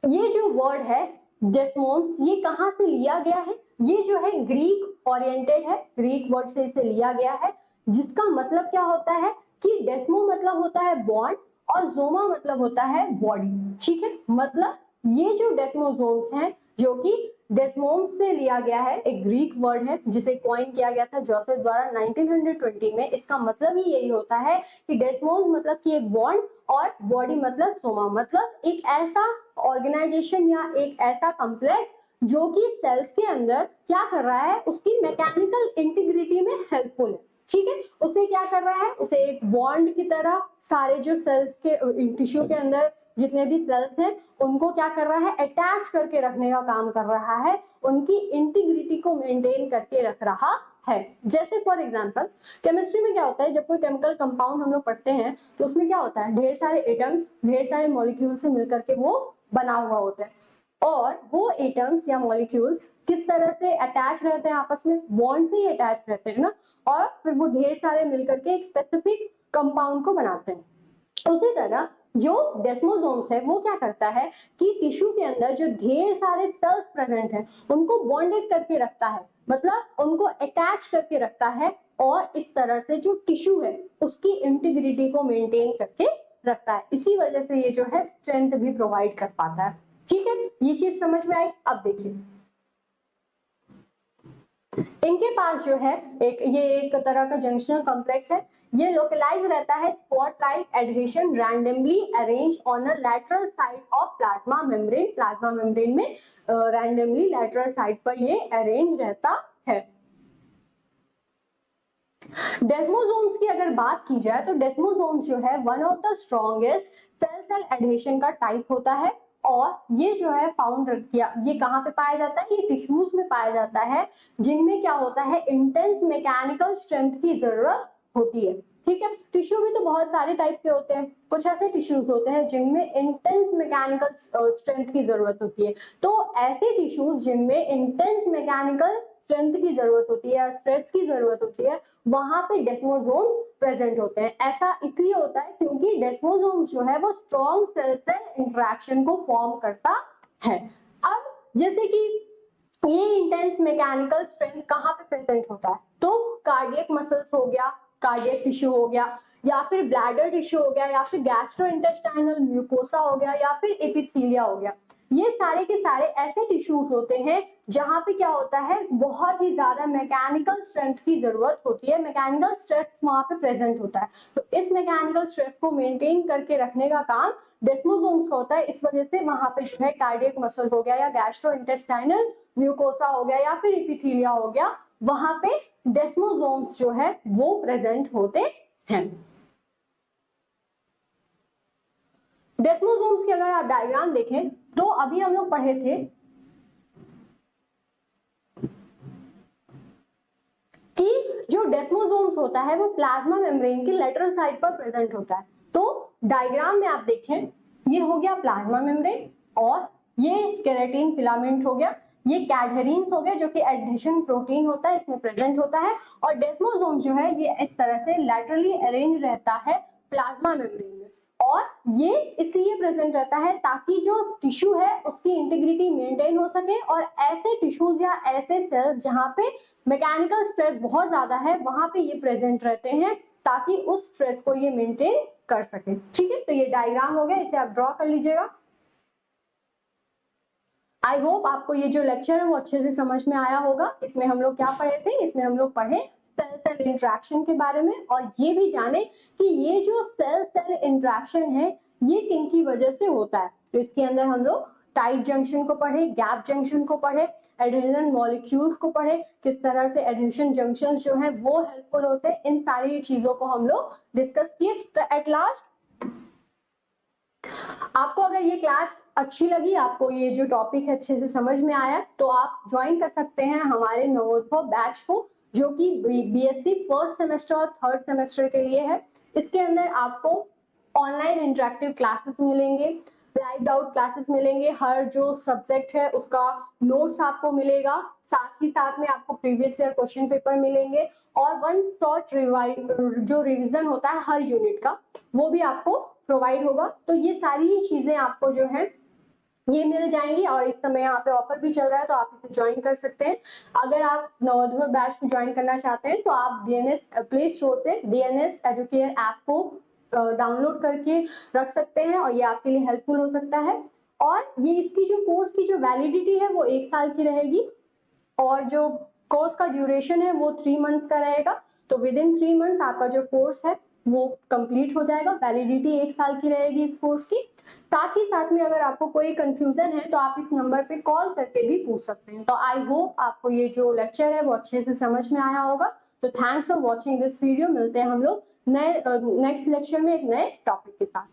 ये जो वर्ड है डेस्मोम्स, ये कहां से लिया गया है, ये जो है ग्रीक ओरिएंटेड है, ग्रीक वर्ड से इसे लिया गया है, जिसका मतलब क्या होता है कि डेस्मो मतलब होता है बॉन्ड और जोमा मतलब होता है बॉडी। ठीक है, मतलब ये जो डेस्मोसोम्स हैं, जो कि डेस्मोम्स से लिया गया है, एक ग्रीक वर्ड है जिसे कॉइन किया गया था जोसेफ द्वारा 1920 में। इसका मतलब ही यही होता है कि डेस्मोम्स मतलब कि एक बॉन्ड और बॉडी मतलब सोमा, मतलब एक ऐसा ऑर्गेनाइजेशन या एक ऐसा कॉम्प्लेक्स जो कि सेल्स के अंदर क्या कर रहा है, उसकी मैकेनिकल इंटीग्रिटी में हेल्पफुल है। ठीक है, उसे क्या कर रहा है, उसे एक बॉन्ड की तरह सारे जो सेल्स के टिश्यू के अंदर जितने भी सेल्स हैं उनको क्या कर रहा है, अटैच करके रखने का काम कर रहा है, उनकी इंटीग्रिटी को मेंटेन करके रख रहा है। जैसे फॉर एग्जांपल केमिस्ट्री में क्या होता है, जब कोई केमिकल कंपाउंड हम लोग पढ़ते हैं तो उसमें क्या होता है, ढेर सारे एटम्स, ढेर सारे मॉलिक्यूल से मिलकर के वो बना हुआ होता है, और वो एटम्स या मॉलिक्यूल्स किस तरह से अटैच रहते हैं आपस में, बॉन्ड से ही अटैच रहते हैं ना, और फिर वो ढेर सारे मिलकर के एक स्पेसिफिक कंपाउंड को बनाते हैं। उसी तरह जो डेस्मोसोम्स है वो क्या करता है कि टिश्यू के अंदर जो ढेर सारे सेल्स प्रेजेंट हैं उनको बॉन्डेड करके रखता है, मतलब उनको अटैच करके रखता है, और इस तरह से जो टिश्यू है उसकी इंटीग्रिटी को मेंटेन करके रखता है। इसी वजह से ये जो है स्ट्रेंथ भी प्रोवाइड कर पाता है। ठीक है, ये चीज समझ में आई। अब देखिए इनके पास जो है एक तरह का जंक्शनल कॉम्प्लेक्स है, ये लोकलाइज रहता है spot like adhesion randomly arrange on a lateral side of plasma membrane. Plasma membrane में रैंडमली लैटरल साइड पर ये अरेंज रहता है। डेस्मोसोम्स की अगर बात की जाए तो डेस्मोसोम्स जो है one of the strongest cell cell adhesion का टाइप होता है, और ये जो है फाउंड किया, ये कहाँ पे पाया जाता है, ये टिश्यूज में पाया जाता है जिनमें क्या होता है, इंटेंस मैकेनिकल स्ट्रेंथ की जरूरत होती है। ठीक है, टिश्यू भी तो बहुत सारे टाइप के होते हैं, कुछ ऐसे टिश्यूज होते हैं जिनमें इंटेंस मैकेनिकल स्ट्रेंथ की जरूरत होती है, तो ऐसे टिश्यूज जिनमें इंटेंस मैकेनिकल स्ट्रेंथ की जरूरत होती है, स्ट्रेस की जरूरत होती है, वहां पे डेस्मोसोम्स प्रेजेंट होते हैं। ऐसा इसलिए होता है क्योंकि डेस्मोसोम्स जो है वो स्ट्रॉन्ग सेल सेल इंटरेक्शन को फॉर्म करता है। अब जैसे कि ये इंटेंस मैकेनिकल स्ट्रेंथ कहाँ पे प्रेजेंट होता है, तो कार्डियक मसल्स हो गया, कार्डियक टिश्यू हो गया, या फिर ब्लैडर टिश्यू हो गया, या फिर गैस्ट्रोइंटेस्टाइनल म्यूकोसा हो गया, या फिर एपिथेलिया हो गया। ये सारे के सारे ऐसे टिश्यूज होते हैं जहां पे क्या होता है, बहुत ही ज्यादा मैकेनिकल स्ट्रेंथ की जरूरत होती है, मैकेनिकल स्ट्रेस वहां पे प्रेजेंट होता है। तो इस मैकेनिकल स्ट्रेस को मेंटेन करके रखने का काम डेस्मोसोम्स का होता है। इस वजह से वहां पे जो है कार्डियक मसल हो गया, या गैस्ट्रोइंटेस्टाइनल म्यूकोसा हो गया, या फिर एपिथेलिया हो गया, वहां पे डेस्मोसोम्स जो है वो प्रेजेंट होते हैं। डेस्मोसोम्स की अगर आप डायग्राम देखें तो अभी हम लोग पढ़े थे कि जो डेस्मोसोम्स होता है वो प्लाज्मा मेम्ब्रेन की लेटरल साइड पर प्रेजेंट होता है। तो डायग्राम में आप देखें, ये हो गया प्लाज्मा मेम्ब्रेन, और ये स्केलेटन फिलामेंट हो गया, ये कैडहेरिन्स हो गए जो कि एडहेशन प्रोटीन होता है, इसमें प्रेजेंट होता है, और डेस्मोसोम जो है ये इस तरह से लैटरली अरेंज रहता है प्लाज्मा मेम्ब्रेन में, और ये इसलिए प्रेजेंट रहता है ताकि जो टिश्यू है उसकी इंटीग्रिटी मेंटेन हो सके, और ऐसे टिश्यूज या ऐसे सेल्स जहां पे मैकेनिकल स्ट्रेस बहुत ज्यादा है वहां पे ये प्रेजेंट रहते हैं ताकि उस स्ट्रेस को ये मेंटेन कर सके। ठीक है, तो ये डायग्राम हो गया, इसे आप ड्रॉ कर लीजिएगा। आई होप आपको ये जो लेक्चर है वो अच्छे से समझ में आया होगा। इसमें हम लोग क्या पढ़े थे, इसमें हम लोग पढ़े सेल सेल इंटरेक्शन के बारे में, और ये भी जाने कि ये जो सेल सेल इंटरेक्शन है ये किन की वजह से होता है। तो इसके अंदर हम लोग टाइट जंक्शन को पढ़े, गैप जंक्शन को पढ़े, एडिशन मॉलिक्यूल्स को पढ़े, किस तरह से एडिशन जंक्शन जो है वो हेल्पफुल होते हैं, इन सारी चीजों को हम लोग डिस्कस किए। तो एट लास्ट आपको अगर ये क्लास अच्छी लगी, आपको ये जो टॉपिक है अच्छे से समझ में आया, तो आप ज्वाइन कर सकते हैं हमारे नवोत्सव बैच को, जो कि बीएससी फर्स्ट सेमेस्टर और थर्ड सेमेस्टर के लिए है। इसके अंदर आपको ऑनलाइन इंटरेक्टिव क्लासेस मिलेंगे, लाइव डाउट क्लासेस मिलेंगे, हर जो सब्जेक्ट है उसका नोट्स आपको मिलेगा, साथ ही साथ में आपको प्रीवियस ईयर क्वेश्चन पेपर मिलेंगे, और वन शॉट जो रिवीजन होता है हर यूनिट का वो भी आपको प्रोवाइड होगा। तो ये सारी चीजें आपको जो है ये मिल जाएंगी, और इस समय यहाँ पे ऑफर भी चल रहा है, तो आप इसे ज्वाइन कर सकते हैं। अगर आप नवोदय बैच को ज्वाइन करना चाहते हैं तो आप डीएनएस प्ले स्टोर से डीएनएस एडुकेयर ऐप को डाउनलोड करके रख सकते हैं, और ये आपके लिए हेल्पफुल हो सकता है। और ये इसकी जो कोर्स की जो वैलिडिटी है वो 1 साल की रहेगी, और जो कोर्स का ड्यूरेशन है वो 3 मंथ का रहेगा। तो विद इन 3 मंथ्स आपका जो कोर्स है वो कंप्लीट हो जाएगा। वैलिडिटी 1 साल की रहेगी इस कोर्स की। साथ ही साथ में अगर आपको कोई कंफ्यूजन है तो आप इस नंबर पे कॉल करके भी पूछ सकते हैं। तो आई होप आपको ये जो लेक्चर है वो अच्छे से समझ में आया होगा। तो thanks for watching this video. मिलते हैं हम लोग नए नेक्स्ट लेक्चर में एक नए टॉपिक के साथ।